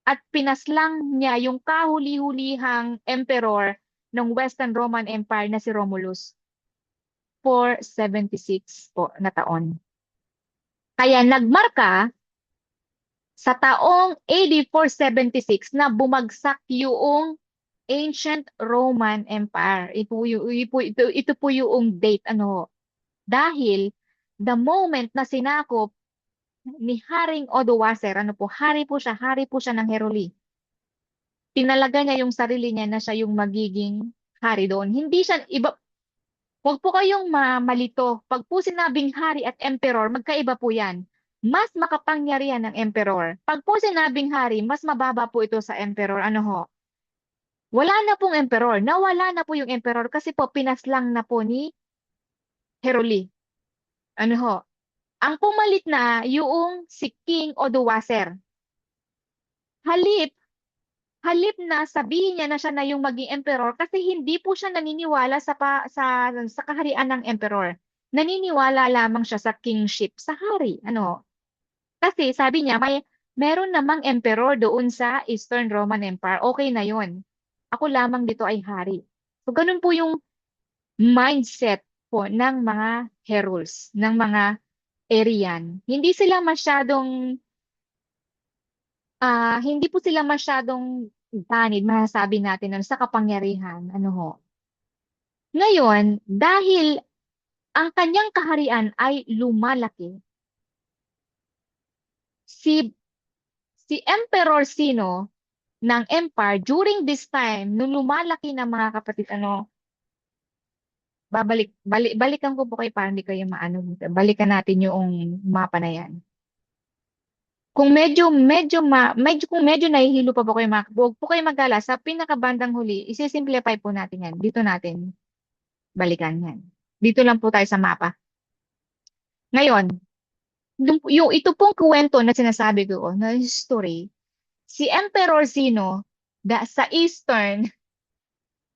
Speaker 1: At pinaslang niya yung kahuli-hulihang emperor ng Western Roman Empire na si Romulus for 76 po na taon. Kaya nagmarka sa taong AD 476 na bumagsak yung Ancient Roman Empire. Ito po yung date. Dahil the moment na sinakop ni Haring Odoacer, hari po siya ng Heruli. Tinalaga niya yung sarili niya na siya yung magiging hari doon. Hindi siya iba. Huwag po kayong malito. Pag po sinabing hari at emperor, magkaiba po yan. Mas makapangyarihan ng emperor. Pag po sinabing hari, mas mababa po ito sa emperor. Wala na pong emperor. Nawala na po yung emperor kasi po pinaslang na po ni Heruli. Ang pumalit na yung si King Odoacer. Halip na sabihin niya na siya na yung maging emperor kasi hindi po siya naniniwala sa kaharian ng emperor. Naniniwala lamang siya sa kingship, sa hari. Kasi sabi niya, meron namang emperor doon sa Eastern Roman Empire. Okay na yon. Ako lamang dito ay hari. So, ganun po yung mindset po ng mga herules, ng mga Arian. Hindi po sila masyadong ganid, masasabi natin sa kapangyarihan. Ngayon, dahil ang kanyang kaharian ay lumalaki, si Emperor Sino ng Empire during this time, nung lumalaki na mga kapatid, balikan ko po kayo para hindi kayo maano. Balikan natin yung mapa na yan. Kung medyo nahihilo pa po kayo, huwag po kayo mag-alala. Sa pinakabandang huli, isi-simplify po natin yan. Dito natin balikan yan. Dito lang po tayo sa mapa. Ngayon, ito pong kwento na sinasabi ko, na history, si Emperor Zeno, sa Eastern,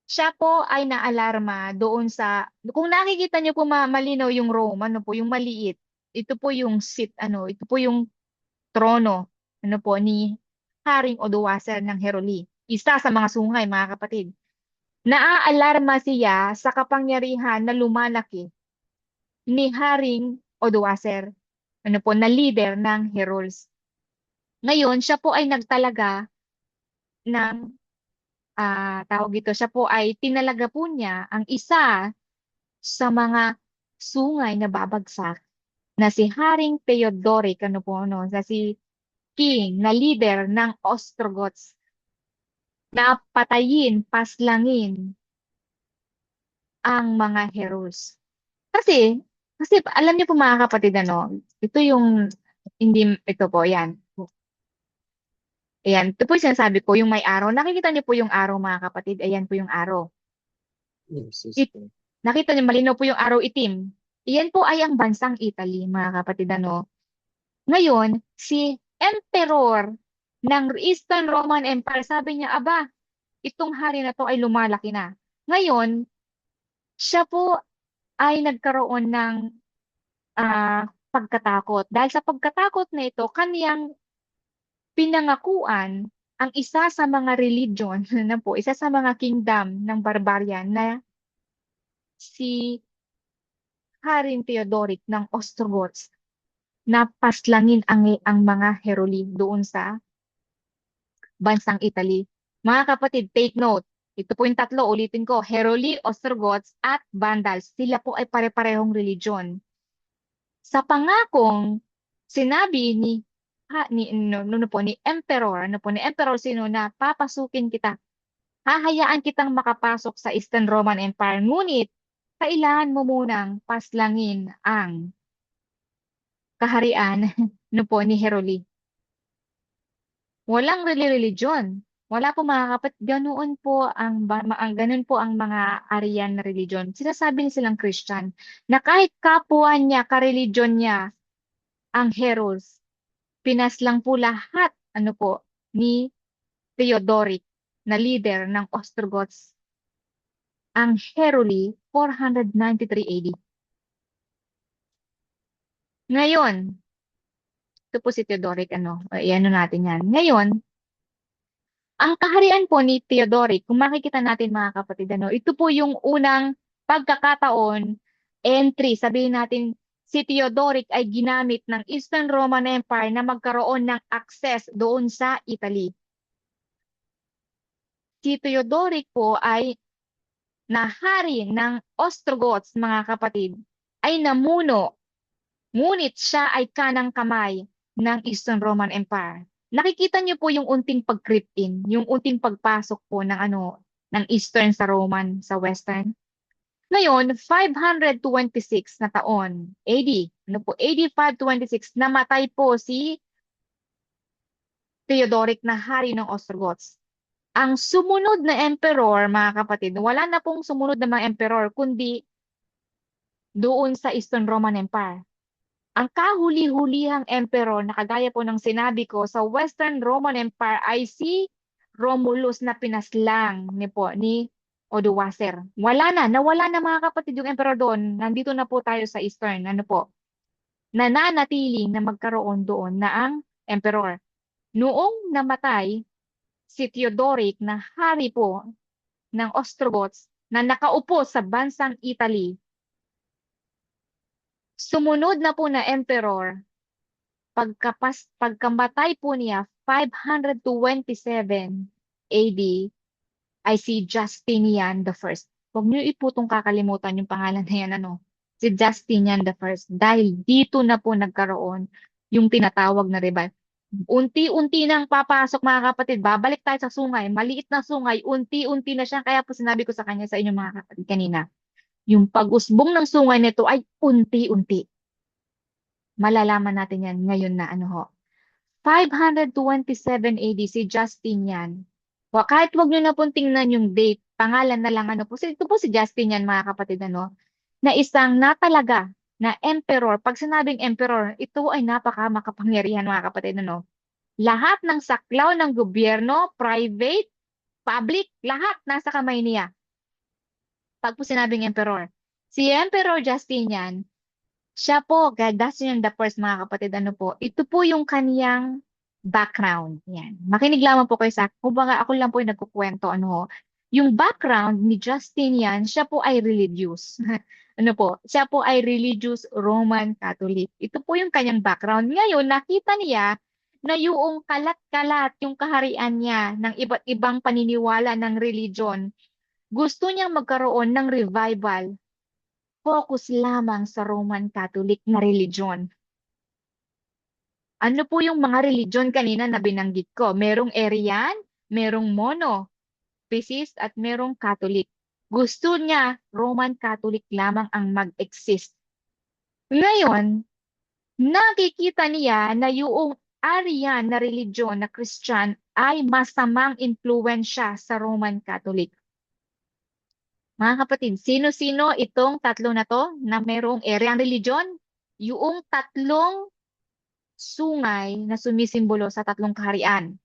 Speaker 1: siya po ay naalarma doon kung nakikita niyo po malinaw yung Rome, yung maliit, ito po yung seat, ito po yung trono, ni Haring Odoacer ng Heruli. Isa sa mga sungay, mga kapatid. Naaalarma siya sa kapangyarihan na lumalaki ni Haring Odoacer, na leader ng Heroes. Ngayon, siya po ay nagtalaga ng, tawag ito, siya po ay tinalaga po niya ang isa sa mga sungay na babagsak na si Haring Theodoric, na si King, na leader ng Ostrogoths, na patayin, paslangin ang mga Heroes. Kasi, kasi alam niyo po mga kapatid, ito yung, hindi, ito po, yan. Ayan, ito po yung sinasabi ko, yung may araw. Nakikita niyo po yung araw, mga kapatid. Ayan po yung araw.
Speaker 6: Yes,
Speaker 1: It,
Speaker 6: sister.
Speaker 1: nakita niyo, malinaw po yung araw itim. Iyan po ay ang bansang Italy, mga kapatid, Ngayon, si Emperor ng Eastern Roman Empire, sabi niya, aba, itong hari na to ay lumalaki na. Ngayon, siya po ay nagkaroon ng pagkatakot. Dahil sa pagkatakot na ito, kaniyang pinangakuan ang isa sa mga religion isa sa mga kingdom ng barbarian na si Haring Theodoric ng Ostrogoths na paslangin ang mga Heruli doon sa bansang Italy. Mga kapatid, take note. Ito po yung tatlo, ulitin ko. Heruli, Ostrogoths, at Vandals. Sila po ay pare-parehong religion. Sa pangakong sinabi ni Emperor sino na papasukin kita. Hahayaan kitang makapasok sa Eastern Roman Empire. Ngunit, kailangan mo munang paslangin ang kaharian ni Heruli. Walang religion. Wala po mga kapatid, ganun po ang mga Aryan na religion. Sinasabi silang Christian na kahit kapwa niya, kareligion niya, ang Heroes, pinaslang po lahat, ni Theodoric na leader ng Ostrogoths, ang Heruli, 493 AD. Ngayon, ito po si Theodoric, natin yan. Ngayon, ang kaharian po ni Theodoric, kung makikita natin mga kapatid, ito po yung unang pagkakataon, entry, sabihin natin, si Theodoric ay ginamit ng Eastern Roman Empire na magkaroon ng access doon sa Italy. Si Theodoric po ay nahari ng Ostrogoths, mga kapatid, ay namuno, ngunit siya ay kanang kamay ng Eastern Roman Empire. Nakikita niyo po yung unting pag-creep in, yung unting pagpasok po ng Eastern sa Roman, sa Western. Ngayon, 526 na taon, AD, AD 526, namatay po si Theodoric na hari ng Ostrogoths. Ang sumunod na emperor, mga kapatid, wala na pong sumunod na mga emperor, kundi doon sa Eastern Roman Empire. Ang kahuli-hulihang emperor na kagaya po ng sinabi ko sa Western Roman Empire ay si Romulus na pinaslang ni Odoacer. Nawala na mga kapatid yung emperor doon. Nandito na po tayo sa Eastern, nananatiling na magkaroon doon na ang emperor. Noong namatay si Theodoric na hari po ng Ostrogoths na nakaupo sa bansang Italy, sumunod na po na emperor, pagkamatay po niya, 527 AD, ay si Justinian I. Huwag niyo iputong kakalimutan yung pangalan na yan, si Justinian I. Dahil dito na po nagkaroon yung tinatawag na rebel. Unti-unti nang papasok mga kapatid, babalik tayo sa sungay, maliit na sungay, unti-unti na siya. Kaya po sinabi ko sa kanya sa inyo mga kapatid kanina, yung pag-usbong ng sungay nito ay unti-unti. Malalaman natin yan ngayon na 527 AD si Justinian. Kahit wag nyo na pong tingnan yung date, pangalan na lang ito po si Justinian mga kapatid, na isang natalaga na emperor. Pag sinabing emperor, ito ay makapangyarihan mga kapatid, Lahat ng saklaw ng gobyerno, private, public, lahat nasa kamay niya. Pag po sinabing emperor. Si Emperor Justinian, siya po, Justinian the First mga kapatid, ito po yung kaniyang background. Yan. Makinig lamang po kayo sa akin. Kumbaga ako lang po yung nagkukwento. Yung background ni Justinian, siya po ay religious. Siya po ay religious Roman Catholic. Ito po yung kanyang background. Ngayon, nakita niya na yung kalat-kalat, yung kaharian niya ng iba't ibang paniniwala ng religion, gusto niyang magkaroon ng revival, focus lamang sa Roman Catholic na religion. Ano po yung mga religion kanina na binanggit ko? Merong Arian, merong Monotheist, at merong Catholic. Gusto niya, Roman Catholic lamang ang mag-exist. Ngayon, nakikita niya na yung Arian na religion na Christian ay masamang impluwensya sa Roman Catholic. Mga kapatid, sino-sino itong tatlo na to na merong Arian religion? Yung tatlong sungay na sumisimbolo sa tatlong kaharian.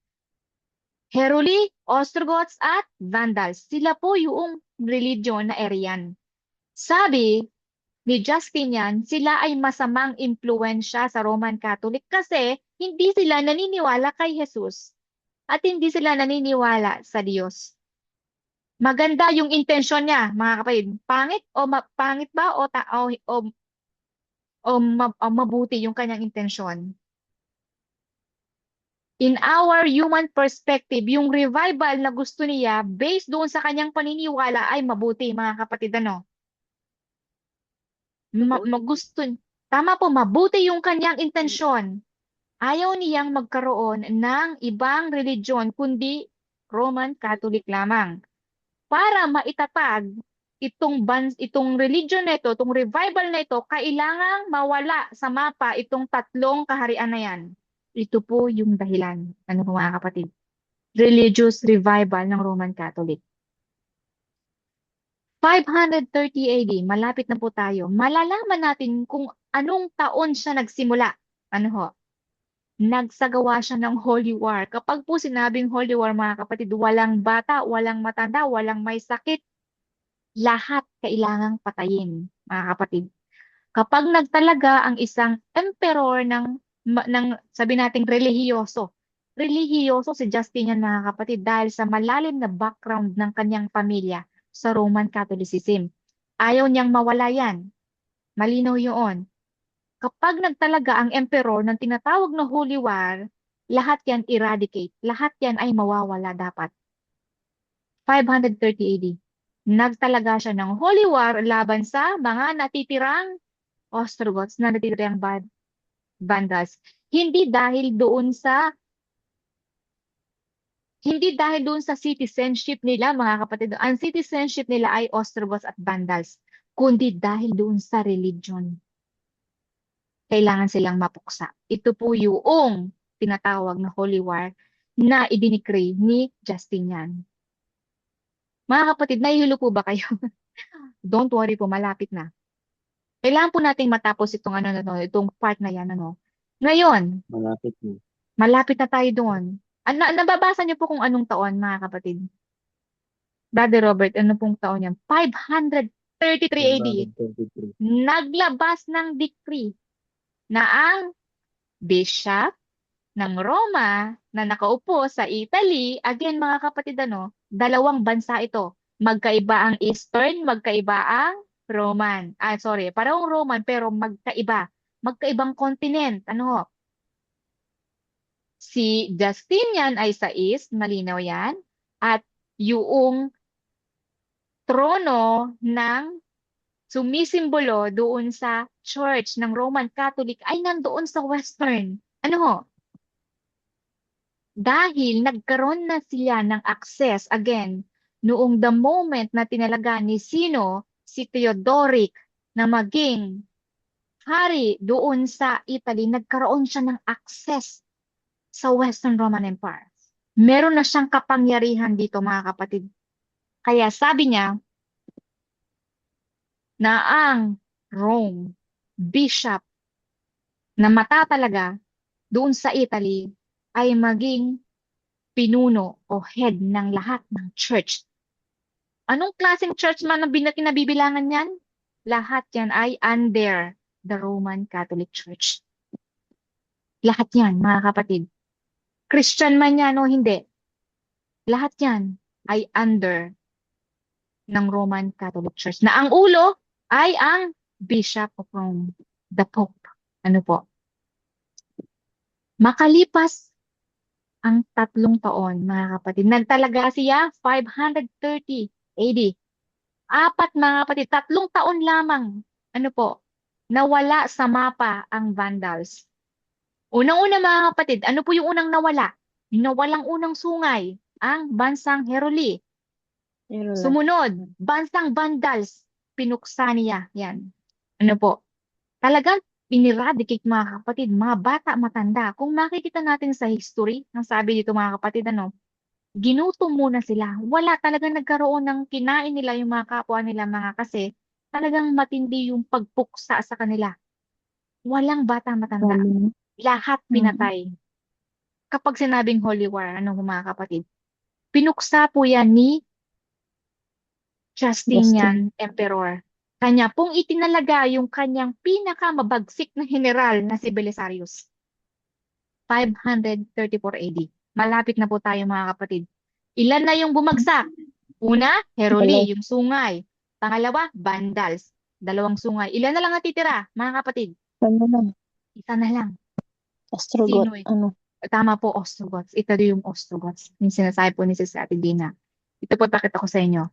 Speaker 1: Heruli, Ostrogoths, at Vandals. Sila po yung religion na Arian. Sabi ni Justinian, sila ay masamang impluwensya sa Roman Catholic kasi hindi sila naniniwala kay Jesus at hindi sila naniniwala sa Diyos. Maganda yung intensyon niya, mga kapatid. Pangit ba o mabuti yung kanyang intensyon? In our human perspective, yung revival na gusto niya based doon sa kanyang paniniwala ay mabuti, mga kapatid. Tama po, mabuti yung kanyang intensyon. Ayaw niyang magkaroon ng ibang religion kundi Roman Catholic lamang. Para maitatag itong religion na ito, itong revival na ito, kailangang mawala sa mapa itong tatlong kaharian na yan. Ito po yung dahilan, mga kapatid. Religious revival ng Roman Catholic. 530 AD, malapit na po tayo. Malalaman natin kung anong taon siya nagsimula. Nagsagawa siya ng Holy War. Kapag po sinabing Holy War, mga kapatid, walang bata, walang matanda, walang may sakit. Lahat kailangang patayin, mga kapatid. Kapag nagtalaga ang isang emperor ng sabi nating relihiyoso si Justinian, mga kapatid, dahil sa malalim na background ng kanyang pamilya sa Roman Catholicism. Ayaw niyang mawala yan. Malinaw yun. Kapag nagtalaga ang emperor ng tinatawag na Holy War, lahat yan eradicate. Lahat yan ay mawawala dapat. 530 AD. Nagtalaga siya ng Holy War laban sa mga natitirang Ostrogoths na natitirang Vandals. Hindi dahil doon sa citizenship nila, mga kapatid. Ang citizenship nila ay Ostrogoths at Vandals, kundi dahil doon sa religion. Kailangan silang mapuksa. Ito po yung tinatawag na Holy War na idinikray ni Justinian. Mga kapatid, nahihilo po ba kayo? Don't worry po, malapit na. Kailangan po nating matapos itong part na yan. Ngayon, malapit na tayo doon. Nababasa niyo po kung anong taon, mga kapatid? Brother Robert, ano pong taon yan? 533 AD.
Speaker 6: 533.
Speaker 1: Naglabas ng decree na ang bishop ng Roma na nakaupo sa Italy, again mga kapatid, dalawang bansa ito. Magkaiba ang Eastern, magkaiba ang Roman. Parehong Roman pero magkaiba. Magkaibang continent. Si Justinian ay sa East, malinaw yan. At yung trono ng sumisimbolo doon sa church ng Roman Catholic ay nandoon sa Western. Dahil nagkaroon na sila ng access, again, noong the moment na tinalaga ni si Theodoric na maging hari doon sa Italy, nagkaroon siya ng access sa Western Roman Empire. Meron na siyang kapangyarihan dito, mga kapatid. Kaya sabi niya na ang Rome bishop na matatalaga doon sa Italy ay maging pinuno o head ng lahat ng church. Anong klaseng church man na kinabibilangan yan? Lahat yan ay under the Roman Catholic Church. Lahat yan, mga kapatid. Christian man yan o hindi. Lahat yan ay under ng Roman Catholic Church na ang ulo ay ang Bishop of Rome, the Pope. Ano po? Makalipas ang 3 taon, mga kapatid, nagtalaga siya 530 AD. 4, mga kapatid, 3 taon lamang, ano po, nawala sa mapa ang Vandals. Unang-una, mga kapatid, ano po yung unang nawala? Nawalang unang sungay, ang bansang Heruli.
Speaker 5: Yun lang.
Speaker 1: Sumunod, bansang Vandals, pinuksa niya. Yan. Ano po? Talagang iniradicate, mga kapatid, mga bata, matanda. Kung makikita natin sa history, ang sabi dito, mga kapatid, ginutom muna sila. Wala talagang nagkaroon ng kinain nila yung mga kapwa nila, mga kasi talagang matindi yung pagpuksa sa kanila. Walang bata, matanda.
Speaker 5: Amen.
Speaker 1: Lahat
Speaker 5: Mhm.
Speaker 1: pinatay. Kapag sinabing Holy War, mga kapatid, pinuksa po yan ni Justinian Emperor. Kanya pong itinalaga yung kanyang pinakamabagsik na general na si Belisarius. 534 AD. Malapit na po tayo, mga kapatid. Ilan na yung bumagsak? Una, Heruli, yung sungay. Pangalawa, Vandals. 2 sungay. Ilan na lang natitira, mga kapatid?
Speaker 5: Ano lang?
Speaker 1: Isa na lang.
Speaker 5: Ostrogot.
Speaker 1: Sino eh?
Speaker 5: Ano?
Speaker 1: Tama po, Ostrogoths. Ito yung Ostrogoths. Yung sinasabi po ni Sister Ate Dina. Ito po, pakita ko sa inyo.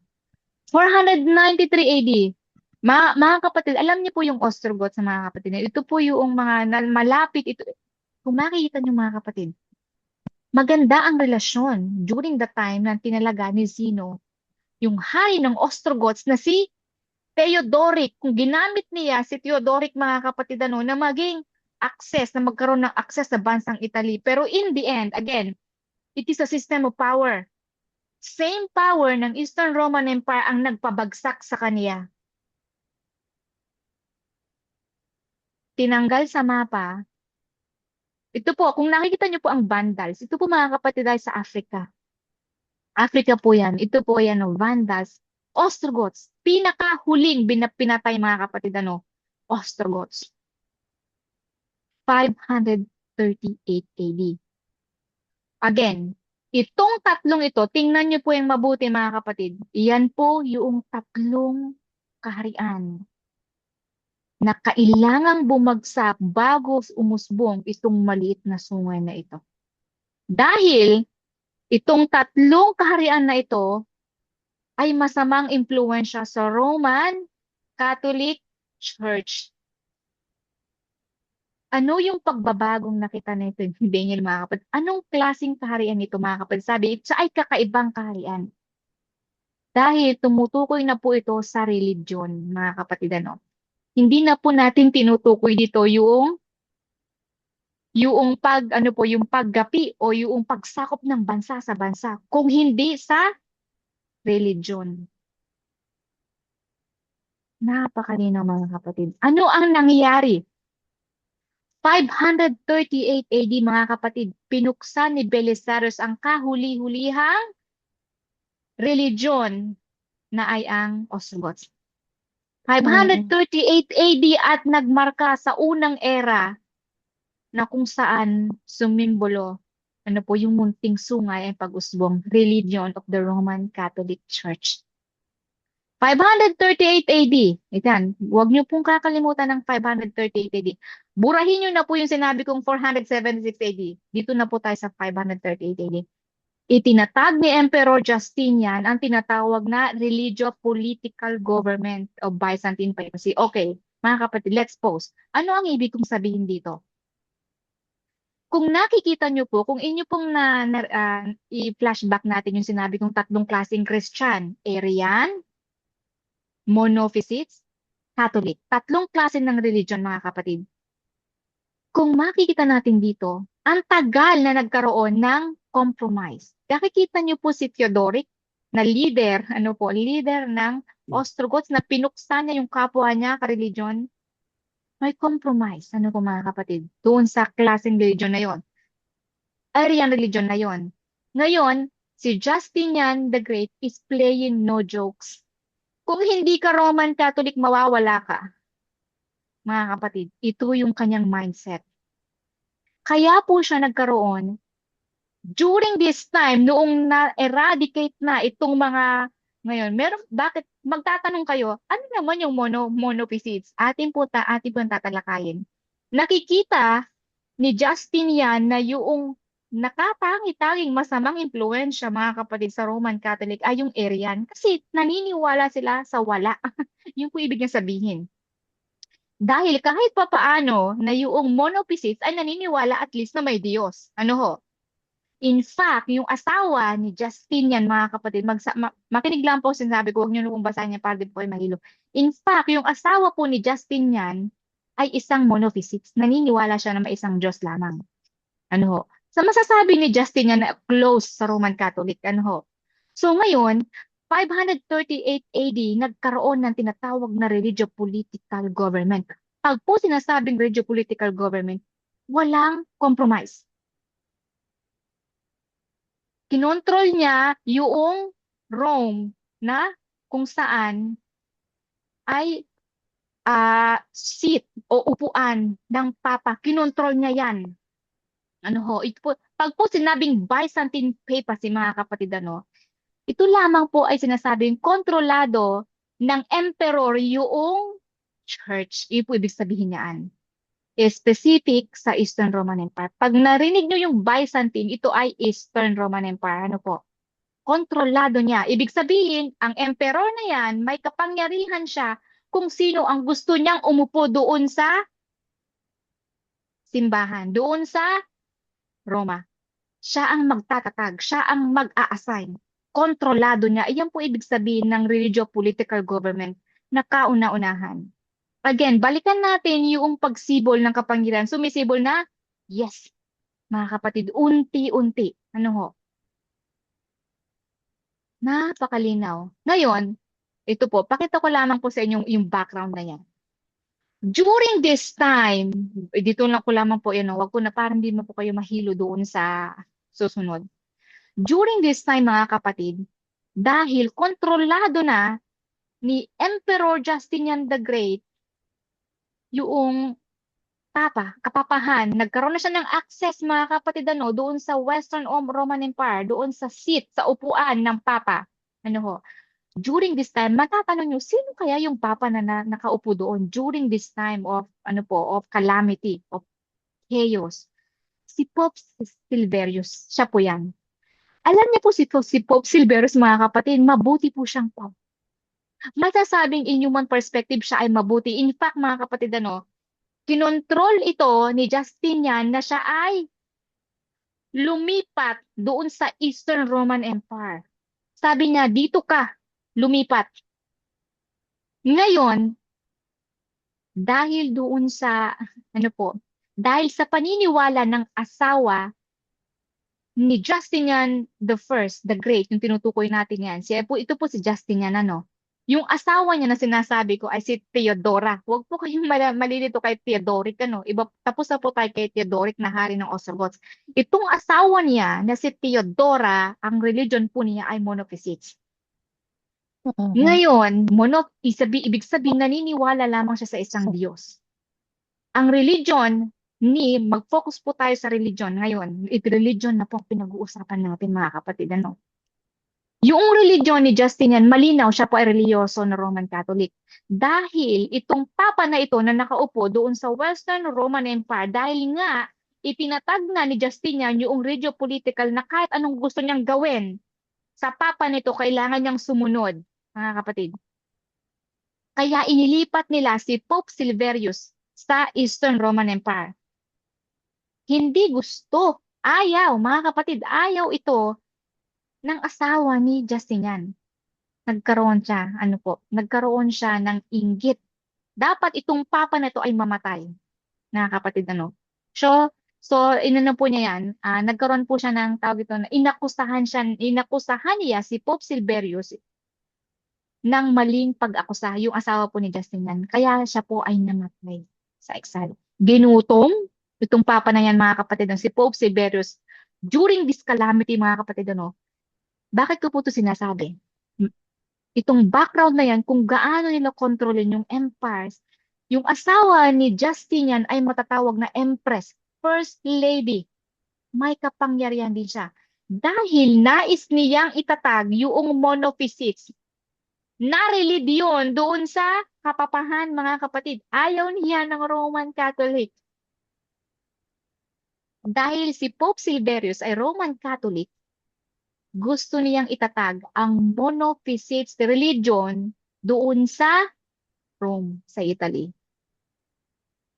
Speaker 1: 493 AD. Mga kapatid, alam niyo po yung Ostrogoths, mga kapatid. Ito po yung mga malapit. Ito, kung makikita niyo, mga kapatid, maganda ang relasyon during the time na tinalaga ni Zeno, yung hari ng Ostrogoths na si Theodoric. Kung ginamit niya si Theodoric, mga kapatid, na maging access, na magkaroon ng access sa bansang Italy. Pero in the end, again, it is a system of power. Same power ng Eastern Roman Empire ang nagpabagsak sa kaniya. Tinanggal sa mapa. Ito po, kung nakikita niyo po ang Vandals, ito po, mga kapatid, ay sa Africa. Africa po yan. Ito po yan, Vandals. Ostrogoths. Pinakahuling pinatay, mga kapatid, Ostrogoths. 538 AD. Again, itong tatlong ito, tingnan niyo po yung mabuti, mga kapatid. Iyan po yung 3 kaharian na kailangang bumagsak bago umusbong itong maliit na sungay na ito. Dahil itong 3 kaharian na ito ay masamang impluwensya sa Roman Catholic Church. Ano yung pagbabagong nakita na ito, Daniel, mga kapatid? Anong klaseng kaharian ito, mga kapatid? Sabi, ito ay kakaibang kaharian. Dahil tumutukoy na po ito sa religion, mga kapatid. Hindi na po natin tinutukoy dito yung yung paggapi o yung pagsakop ng bansa sa bansa, kung hindi sa religion. Napakalinaw, mga kapatid. Ano ang nangyayari? 538 AD, mga kapatid, pinuksa ni Belisarius ang kahuli-hulihang religion na ay ang Ostrogoths. 538 AD at nagmarka sa unang era na kung saan sumimbolo yung munting sungay ang pag-usbong religion of the Roman Catholic Church. 538 AD. Ito, huwag niyo pong kakalimutan ng 538 AD. Burahin niyo na po yung sinabi kong 476 AD. Dito na po tayo sa 538 AD. Itinatag ni Emperor Justinian ang tinatawag na religio-political government of Byzantine Papacy. Okay, mga kapatid, let's pause. Ano ang ibig kong sabihin dito? Kung nakikita nyo po, kung inyo pong i-flashback natin yung sinabi kong 3 klaseng Christian, Arian, Monophysites, Catholic. 3 klase ng religion, mga kapatid. Kung makikita natin dito, ang tagal na nagkaroon ng compromise. Nakikita niyo po si Theodoric na leader, leader ng Ostrogoths na pinuksa niya yung kapwa niya ka-religion. May compromise, po, mga kapatid, doon sa klaseng religion na yon. Arian religion na yon. Ngayon, si Justinian the Great is playing no jokes. Kung hindi ka Roman Catholic, mawawala ka. Mga kapatid, ito yung kanyang mindset. Kaya po siya nagkaroon During this time, noong na-eradicate na itong mga ngayon, bakit magtatanong kayo, ano naman yung monophysites? Atin po tatalakayin. Nakikita ni Justin yan na yung nakatangi-tanging masamang impluwensya mga kapatid sa Roman Catholic ay yung Arian kasi naniniwala sila sa wala. Yun po ibig niya sabihin. Dahil kahit papaano na yung monophysites ay naniniwala at least na may Diyos. Ano ho? In fact, yung asawa ni Justinian, mga kapatid, makinig lang po sinasabi ko, huwag niyo nung basahin niya para di po kayo mahilo. In fact, yung asawa po ni Justinian ay isang monophysites. Naniniwala siya na may isang Diyos lamang. Ano ho? Sa masasabi ni Justinian na close sa Roman Catholic. Ano ho? So ngayon, 538 AD, nagkaroon ng tinatawag na religio-political government. Pag po sinasabing religio-political government, walang compromise. Kinontrol niya yung Rome na kung saan ay seat o upuan ng Papa. Kinontrol niya yan. Ano ho? Pag po sinabing Byzantine Papacy, mga kapatid, ito lamang po ay sinasabing kontrolado ng emperor yung church. Ito po ibig sabihin niyaan. Specific sa Eastern Roman Empire. Pag narinig nyo yung Byzantine, ito ay Eastern Roman Empire. Ano po? Kontrolado niya. Ibig sabihin, ang emperor na yan, may kapangyarihan siya kung sino ang gusto niyang umupo doon sa simbahan, doon sa Roma. Siya ang magtatatag, siya ang mag-a-assign. Kontrolado niya. Iyan po ibig sabihin ng religio-political government na kauna-unahan. Again, balikan natin yung pagsibol ng kapangyarihan. Sumisibol na? Yes. Mga kapatid, unti-unti. Ano ho? Napakalinaw. Ngayon, ito po, pakita ko lamang po sa inyo yung background na yan. During this time, dito lang ko lamang po yan, wag ko na parang hindi mo po kayo mahilo doon sa susunod. During this time, mga kapatid, dahil kontrolado na ni Emperor Justinian the Great, yung kapapahan, nagkaroon na siya ng access, mga kapatid, doon sa Western Roman Empire, doon sa seat, sa upuan ng Papa. Ano ho? During this time, matatanong nyo, sino kaya yung Papa na nakaupo doon during this time of, of calamity, of chaos? Si Pope Silverius, siya po yan. Alam niyo po si Pope Silverius, mga kapatid, mabuti po siyang Pope. Masasabing in human perspective siya ay mabuti. In fact, mga kapatid, kinontrol ito ni Justinian na siya ay lumipat doon sa Eastern Roman Empire. Sabi niya, dito ka, lumipat. Ngayon, dahil doon sa, dahil sa paniniwala ng asawa ni Justinian the First, the Great, yung tinutukoy natin yan. Ito po si Justinian, Yung asawa niya na sinasabi ko ay si Theodora. Huwag po kayong malilito kay Theodoric. Tapos na po tayo kay Theodoric na hari ng Ostrogoths. Itong asawa niya na si Theodora, ang religion po niya ay monophysites. Ngayon, ibig sabihin naniniwala lamang siya sa isang Diyos. Ang religion mag-focus po tayo sa religion ngayon. Religion na po pinag-uusapan natin, mga kapatid. Yung religion ni Justinian, malinaw, siya po ay reliyoso na Roman Catholic. Dahil itong Papa na ito na nakaupo doon sa Western Roman Empire, dahil nga ipinatag na ni Justinian yung regio-political na kahit anong gusto niyang gawin sa Papa nito, kailangan niyang sumunod, mga kapatid. Kaya inilipat nila si Pope Silverius sa Eastern Roman Empire. Hindi gusto, ayaw, mga kapatid, ayaw ito ng asawa ni Justinian. Nagkaroon siya ng inggit. Dapat itong Papa na ito ay mamatay. Na kapatid, So, po niya yan. Nagkaroon po siya ng tawag ito na inakusahan niya si Pope Silverius ng maling pag-akusa, yung asawa po ni Justinian. Kaya siya po ay namatay sa exile. Ginutom itong Papa na yan, mga kapatid, si Pope Silverius. During this calamity, mga kapatid, bakit ko po ito sinasabi? Itong background na yan, kung gaano nila kontrolin yung empires, yung asawa ni Justinian ay matatawag na empress, first lady may kapangyarihan din siya. Dahil nais niyang itatag yung monophysites na relihiyon doon sa kapapahan, mga kapatid. Ayaw niya ng Roman Catholic. Dahil si Pope Silverius ay Roman Catholic, gusto niyang itatag ang monophysites religion doon sa Rome, sa Italy.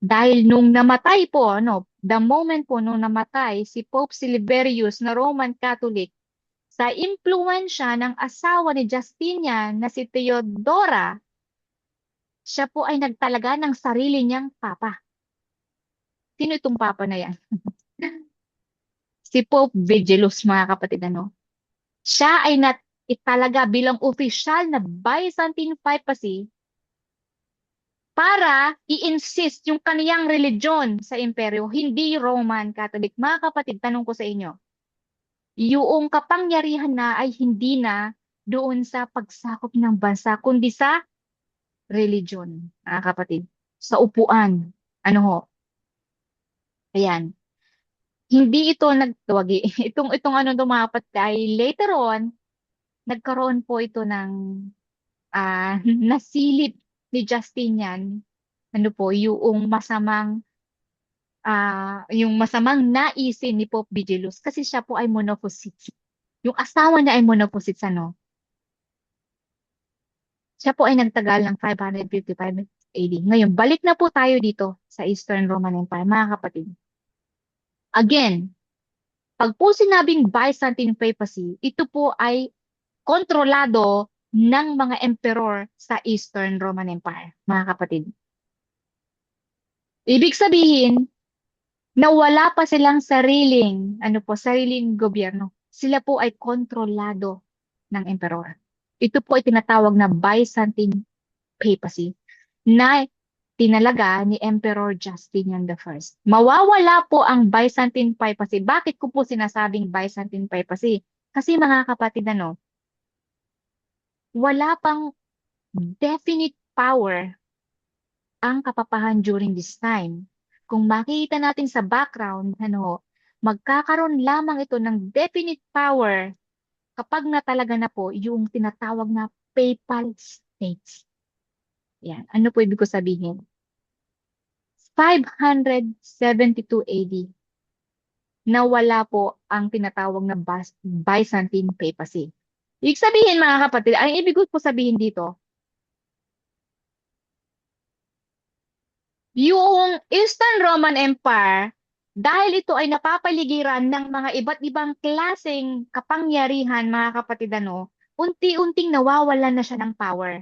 Speaker 1: Dahil nung namatay po, the moment po nung namatay si Pope Silverius na Roman Catholic, sa impluwensya ng asawa ni Justinian na si Theodora, siya po ay nagtalaga ng sarili niyang papa. Sino itong papa na yan? Si Pope Vigilus, mga kapatid, Siya ay italaga bilang opisyal na Byzantine papacy para i-insist yung kaniyang religion sa imperyo, hindi Roman Catholic. Mga kapatid, tanong ko sa inyo, yung kapangyarihan na ay hindi na doon sa pagsakop ng bansa, kundi sa religion, mga kapatid. Sa upuan. Ano ho? Ayan. Hindi ito nagtawagi. Itong mga kapatid ay later on, nagkaroon po ito ng nasilip ni Justinian. Ano po, yung masamang naisin ni Pope Vigilus kasi siya po ay monophysites. Yung asawa niya ay monophysites, Siya po ay nagtagal ng 555 AD. Ngayon, balik na po tayo dito sa Eastern Roman Empire, mga kapatid. Again, pag po sinabing Byzantine papacy, ito po ay kontrolado ng mga emperor sa Eastern Roman Empire, mga kapatid. Ibig sabihin, na wala pa silang sariling gobyerno. Sila po ay kontrolado ng emperor. Ito po ay tinatawag na Byzantine papacy na tinalaga ni Emperor Justinian I. Mawawala po ang Byzantine papacy. Bakit ko po sinasabing Byzantine papacy? Kasi mga kapatid, wala pang definite power ang kapapahan during this time. Kung makikita natin sa background, magkakaroon lamang ito ng definite power kapag natalaga na po yung tinatawag na papal states. Yan. Ano po ibig ko sabihin? 572 AD, nawala po ang tinatawag na Byzantine papacy. Ibig sabihin, mga kapatid, ang ibig ko sabihin dito, yung Eastern Roman Empire, dahil ito ay napapaligiran ng mga iba't ibang klaseng kapangyarihan, mga kapatid, unti-unting nawawalan na siya ng power,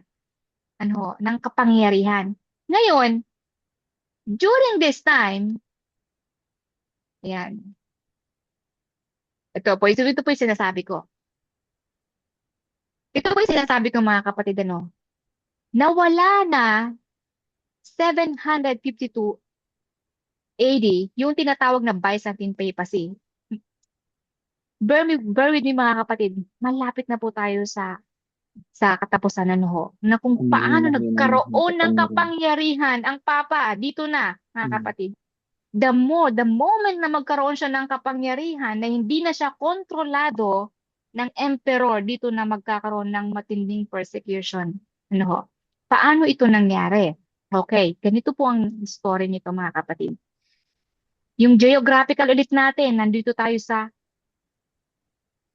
Speaker 1: ng kapangyarihan. Ngayon, during this time, ayan, ito po yung sinasabi ko. Ito po yung sinasabi ko, mga kapatid, nawala na 752 AD, yung tinatawag na Byzantine papacy. Bear with me, mga kapatid, malapit na po tayo sa katapusan na kung paano nagkaroon ng kapangyarihan ang Papa dito na, mga kapatid. The moment na magkaroon siya ng kapangyarihan na hindi na siya kontrolado ng emperor, dito na magkakaroon ng matinding persecution. Paano ito nangyari? Okay, ganito po ang story nito, mga kapatid. Yung geographical ulit natin, nandito tayo sa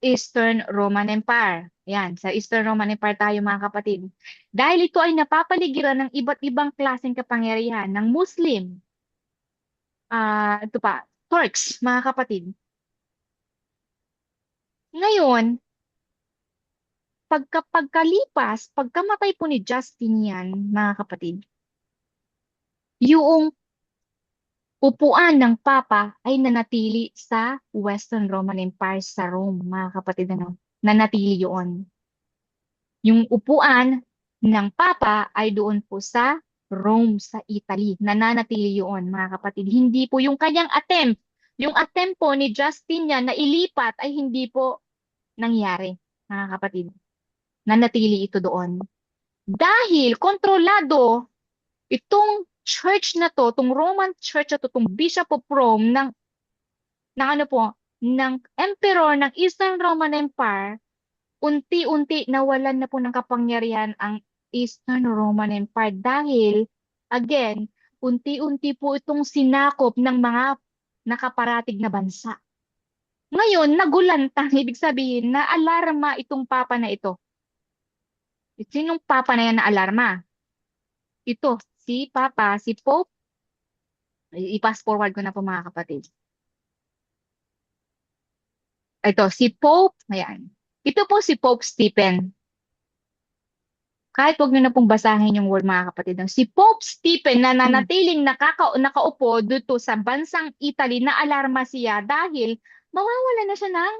Speaker 1: Eastern Roman Empire. Yan, sa Eastern Roman Empire tayo, mga kapatid. Dahil ito ay napapaligiran ng iba't ibang klaseng kapangyarihan ng Muslim. Turks, mga kapatid. Ngayon, pagkamatay po ni Justinian, mga kapatid, yung upuan ng Papa ay nanatili sa Western Roman Empire sa Rome, mga kapatid, nanatili yun. Yung upuan ng Papa ay doon po sa Rome, sa Italy. Nananatili yun, mga kapatid. Hindi po yung kanyang attempt. Yung attempt po ni Justinian na ilipat ay hindi po nangyari, mga kapatid. Nanatili ito doon. Dahil kontrolado itong church na to, itong Roman church na to, itong Bishop of Rome ng ng emperor ng Eastern Roman Empire, unti-unti nawalan na po ng kapangyarihan ang Eastern Roman Empire dahil, again, unti-unti po itong sinakop ng mga nakaparatig na bansa. Ngayon, nagulantang, ibig sabihin na alarma itong papa na ito. Sinong papa na yan na alarma? Ito, si Papa, si Pope. I-pass forward ko na po mga kapatid. Ito, si Pope. Ayan. Ito po si Pope Stephen. Kahit wag nyo na pong basahin yung word mga kapatid. Si Pope Stephen na nanatiling nakaupo dito sa bansang Italy na alarma siya dahil mawawala na siya ng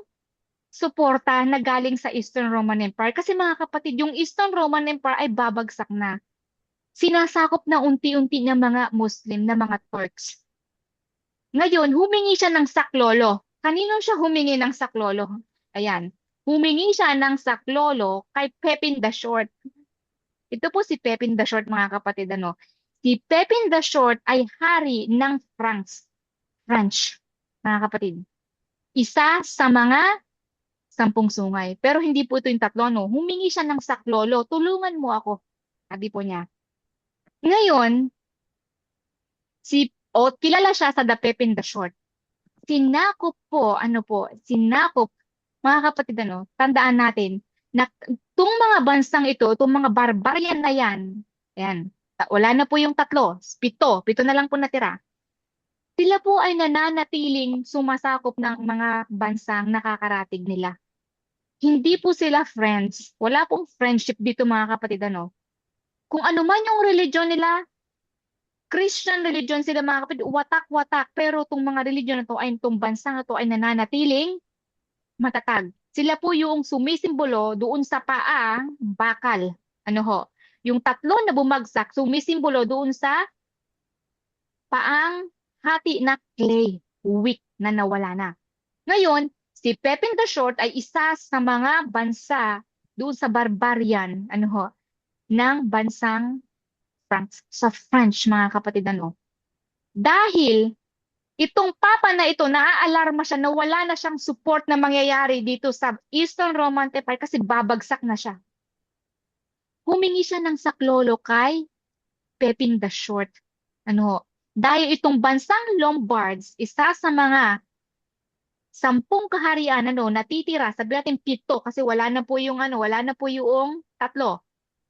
Speaker 1: suporta na galing sa Eastern Roman Empire. Kasi mga kapatid, yung Eastern Roman Empire ay babagsak na. Sinasakop na unti-unti ng mga Muslim na mga Turks. Ngayon, humingi siya ng saklolo. Kanino siya humingi ng saklolo? Ayan. Humingi siya ng saklolo kay Pepin the Short. Ito po si Pepin the Short, mga kapatid. Si Pepin the Short ay hari ng French, mga kapatid. Isa sa mga 10 sungay. Pero hindi po ito yung tatlo, no? Humingi siya ng saklolo. Tulungan mo ako. Sabi po niya. Ngayon, kilala siya sa The Pepin the Short. Sinakop po, sinakop, mga kapatid, tandaan natin, na itong mga bansang ito, itong mga barbarian na yan, ayan, wala na po yung 3, 7 na lang po natira. Sila po ay nananatiling sumasakop ng mga bansang nakakaratig nila. Hindi po sila friends. Wala pong friendship dito mga kapatid. Kung ano man yung religion nila, Christian religion sila mga kapatid, watak-watak. Pero itong mga religion na to ay itong bansa na to ay nananatiling matatag. Sila po yung sumisimbolo doon sa paa, bakal. Yung 3 na bumagsak, sumisimbolo doon sa paang hati na clay, wick na nawala na. Ngayon, si Pepin the Short ay isa sa mga bansa doon sa barbarian, ng bansang sa French, mga kapatid. Dahil itong papa na ito, naaalarma siya na wala na siyang support na mangyayari dito sa Eastern Roman Empire kasi babagsak na siya. Humingi siya ng saklolo kay Pepin the Short. Dahil itong bansang Lombards, isa sa mga 10 kaharian natitira, sabi natin 7 kasi wala na po yung 3.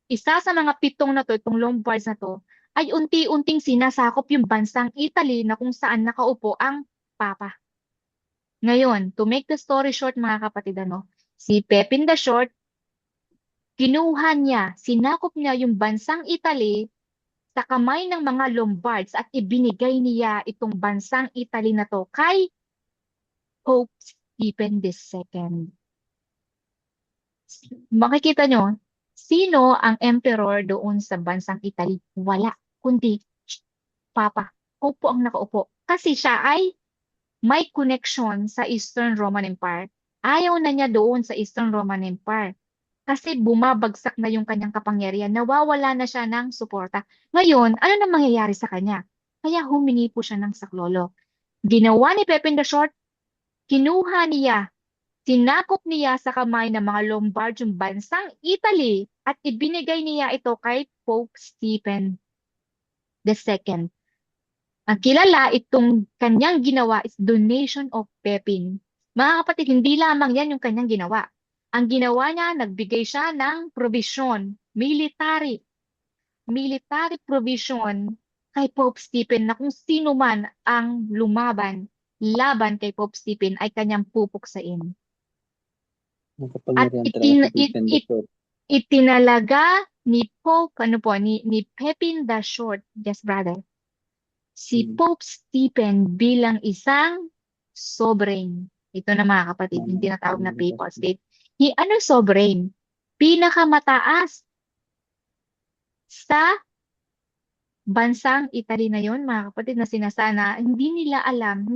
Speaker 1: Isa sa mga 7 na to, itong Lombards na to, ay unti-unting sinasakop yung bansang Italy na kung saan nakaupo ang Papa. Ngayon, to make the story short mga kapatid, si Pepin the Short, sinakop niya yung bansang Italy sa kamay ng mga Lombards at ibinigay niya itong bansang Italy na to kay Pope Stephen II. Makikita nyo, sino ang emperor doon sa bansang Italy? Wala, kundi Papa. Pope po ang nakaupo. Kasi siya ay may connection sa Eastern Roman Empire. Ayaw na niya doon sa Eastern Roman Empire. Kasi bumabagsak na yung kanyang kapangyarihan. Nawawala na siya ng suporta. Ngayon, ano na mangyayari sa kanya? Kaya humingi po siya ng saklolo. Ginawa ni Pepin the Short, sinakop niya sa kamay ng mga Lombard yung bansang Italy at ibinigay niya ito kay Pope Stephen II. Ang kilala, itong kanyang ginawa is donation of Pepin. Mga kapatid, hindi lamang yan yung kanyang ginawa. Ang ginawa niya, nagbigay siya ng provision, military provision kay Pope Stephen na kung sino man ang laban kay Pope Stephen ay kanyang pupuksain. At itinalaga ni Pope, ni Pepin the Short, yes brother, si Pope Stephen bilang isang sovereign. Ito na mga kapatid, yung tinatawag na papal state. Sovereign? Pinakamataas sa bansang Italy na yon, mga kapatid, na sinasana, hindi nila alam,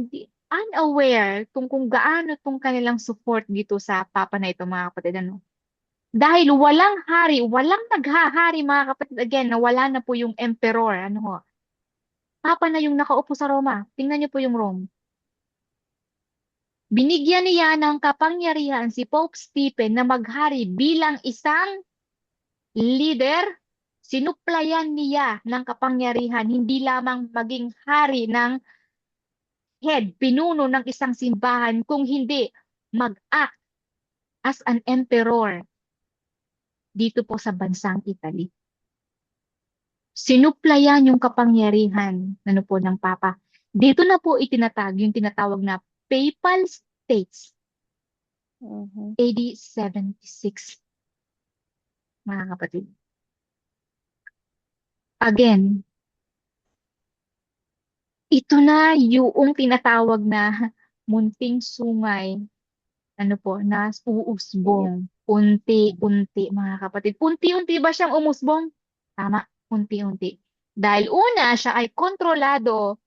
Speaker 1: unaware kung gaano itong kanilang support dito sa papa na ito, mga kapatid. Dahil walang hari, walang naghahari, mga kapatid, again, na wala na po yung emperor. Papa na yung nakaupo sa Roma. Tingnan niyo po yung Rome. Binigyan niya ng kapangyarihan si Pope Stephen na maghari bilang isang leader. Sinuplayan niya ng kapangyarihan hindi lamang maging hari ng pinuno ng isang simbahan, kung hindi mag-act as an emperor dito po sa bansang Italy. Sinuplayan yung kapangyarihan ng Papa. Dito na po itinatag yung tinatawag na Papal States,
Speaker 5: Mhm.
Speaker 1: AD 76, mga kapatid. Again, ito na yung tinatawag na munting sungay, na uusbong. Unti-unti, mga kapatid. Unti-unti ba siyang umusbong? Tama, unti-unti. Dahil una, siya ay kontrolado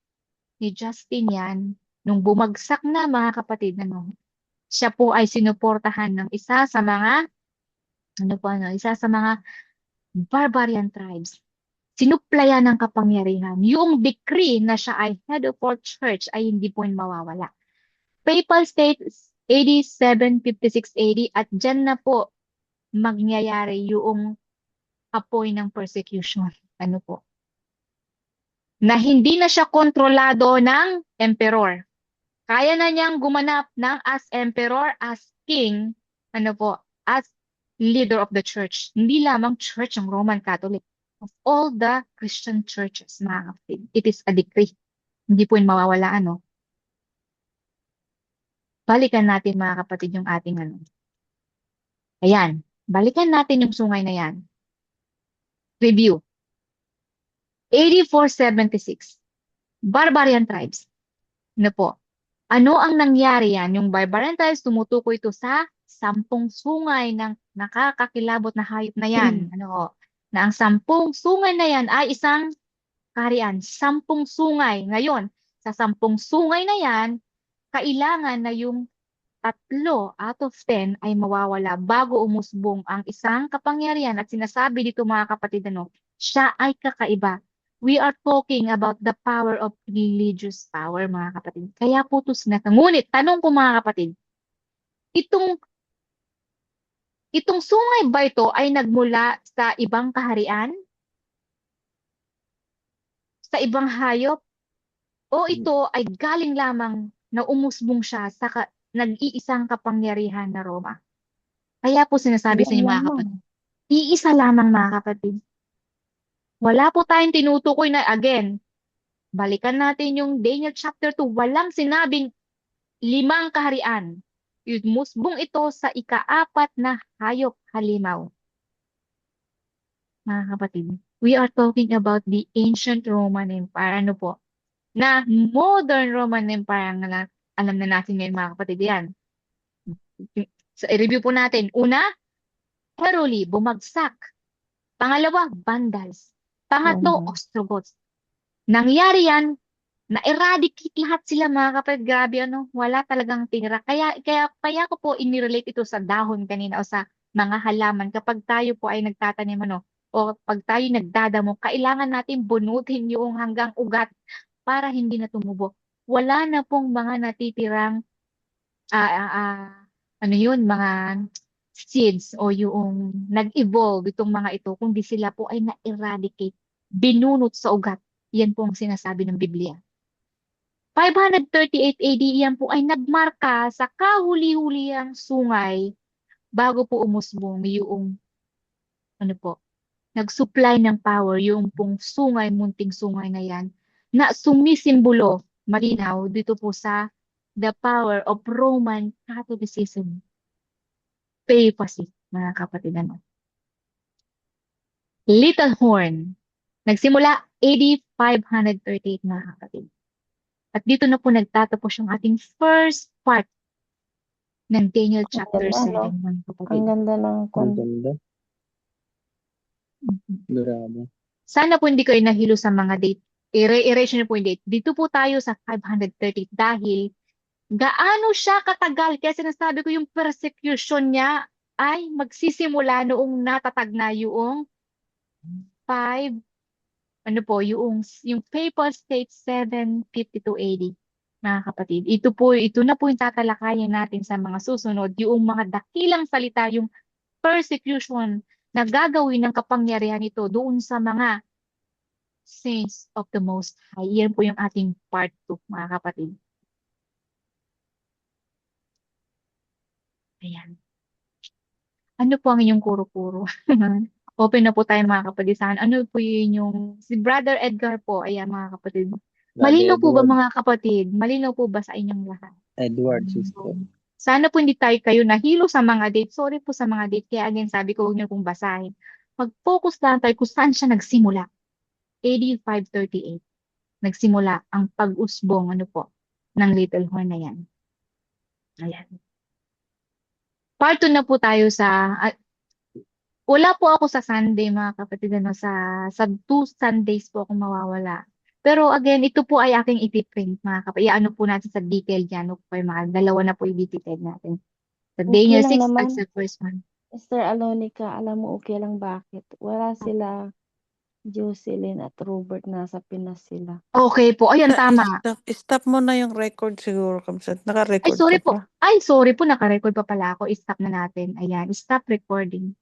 Speaker 1: ni Justinian. Nung bumagsak na, mga kapatid, siya po ay sinuportahan ng isa sa mga barbarian tribes. Sinuplayan ng kapangyarihan. Yung decree na siya ay head of all church ay hindi po mawawala. Papal States, AD 756 AD, at dyan na po mangyayari yung apoy ng persecution. Na hindi na siya kontrolado ng emperor. Kaya na niyang gumanap ng as emperor, as king, as leader of the church. Hindi lamang church ng Roman Catholic. Of all the Christian churches, mga kapatid. It is a decree. Hindi po yun mawawala, Balikan natin, mga kapatid, yung ating Ayan. Balikan natin yung sungay na yan. Review. AD 476. Barbarian tribes. Ano ang nangyari yan? Yung barbarian tribes, tumutukoy ito sa 10 sungay ng nakakakilabot na hayop na yan. Na ang 10 sungay na yan ay isang kaharian. 10 sungay. Ngayon, sa 10 sungay na yan, kailangan na yung 3 out of 10 ay mawawala bago umusbong ang isang kapangyarihan. At sinasabi dito, mga kapatid, siya ay kakaiba. We are talking about the power of religious power, mga kapatid. Kaya po ito sinatang. Ngunit, tanong ko, mga kapatid, itong sungay ba ito ay nagmula sa ibang kaharian? Sa ibang hayop? O ito ay galing lamang na umusbong siya sa nag-iisang kapangyarihan na Roma? Kaya po sinasabi sa inyo, mga kapatid, iisa lamang, mga kapatid. Wala po tayong tinutukoy na, again, balikan natin yung Daniel chapter 2, walang sinabing 5 kaharian. Umusbong ito sa ika-4 na hayop, halimaw. Mga kapatid, we are talking about the ancient Roman Empire. Na modern Roman Empire, alam na natin ngayon, mga kapatid, yan. So, i-review po natin. Una, Heruli, bumagsak. Pangalawa, Vandals. Pangatlo, Ostrogoths. Nangyari yan, na-eradicate lahat sila, mga kapatid. Grabe, wala talagang tinira. Kaya ko po inirelate ito sa dahon kanina o sa mga halaman. Kapag tayo po ay nagtatanim, o pag tayo nagdadamo, kailangan natin bunutin yung hanggang ugat para hindi na tumubo. Wala na pong mga natitirang mga seeds o yung nag-evolve itong mga ito, kundi sila po ay na-eradicate, binunot sa ugat. Yan po ang sinasabi ng Biblia. 538 AD, yan po ay nagmarka sa kahuli-hulihang sungay bago po umusbong yung nag-supply ng power, yung pong sungay, munting sungay na yan, na sumisimbolo, malinaw, dito po sa the power of Roman Catholicism. Papacy, mga kapatid. Little Horn. Nagsimula AD 538, mga kapatid. At dito na po nagtatapos yung ating first part ng Daniel chapter 7, mga kapatid.
Speaker 5: Ang ganda ng
Speaker 6: Ang ganda. Grabe.
Speaker 1: Sana po hindi kayo nahilo sa mga date. I-erase nyo po yung date. Dito po tayo sa 530 dahil gaano siya katagal. Kaya sinasabi ko yung persecution niya ay magsisimula noong natatag na yung yung Papal States 752 AD. mga kapatid. Ito na po yung tatalakayin natin sa mga susunod, yung mga dakilang salita, yung persecution na gagawin ng kapangyarihan nito doon sa mga saints of the Most High. Yan po yung ating part 2, mga kapatid. Ayan. Ano po ang inyong kuro-kuro? Open na po tayo mga kapatid sa akin. Ano po yun yung, si Brother Edgar po, ayan mga kapatid. Malinaw po ba
Speaker 6: Edward.
Speaker 1: mga kapatid? Malinaw po ba sa inyong lahat?
Speaker 6: Edward, sister.
Speaker 1: Sana po hindi kayo nahilo sa mga date. Sorry po sa mga date. Kaya again, sabi ko huwag niyo pong basahin. Mag-focus lang tayo kung saan siya nagsimula. AD 538. Nagsimula ang pag-usbong ng Little Horn na yan. Ayan. Part 2 na po tayo sa wala po ako sa Sunday mga kapatid, sa 2 Sundays po akong mawawala. Pero again, ito po ay aking itiprint mga kapatid. Ano po natin sa detail dyan. Mga dalawa na po i-detail natin. Sa Daniel
Speaker 5: Okay
Speaker 1: 6
Speaker 5: lang
Speaker 1: at
Speaker 5: naman.
Speaker 1: sa first one.
Speaker 5: Sister Alonica, alam mo okay lang bakit? Wala sila Jocelyn at Robert, nasa Pinas sila.
Speaker 1: Okay po. Ayan, tama.
Speaker 3: Stop mo na yung record siguro, Kamsat.
Speaker 1: Ay,
Speaker 3: Naka-record
Speaker 1: sorry
Speaker 3: ka
Speaker 1: po.
Speaker 3: pa.
Speaker 1: Ay, sorry po. Naka-record pa pala ako. I-stop na natin. Ayan. Stop recording.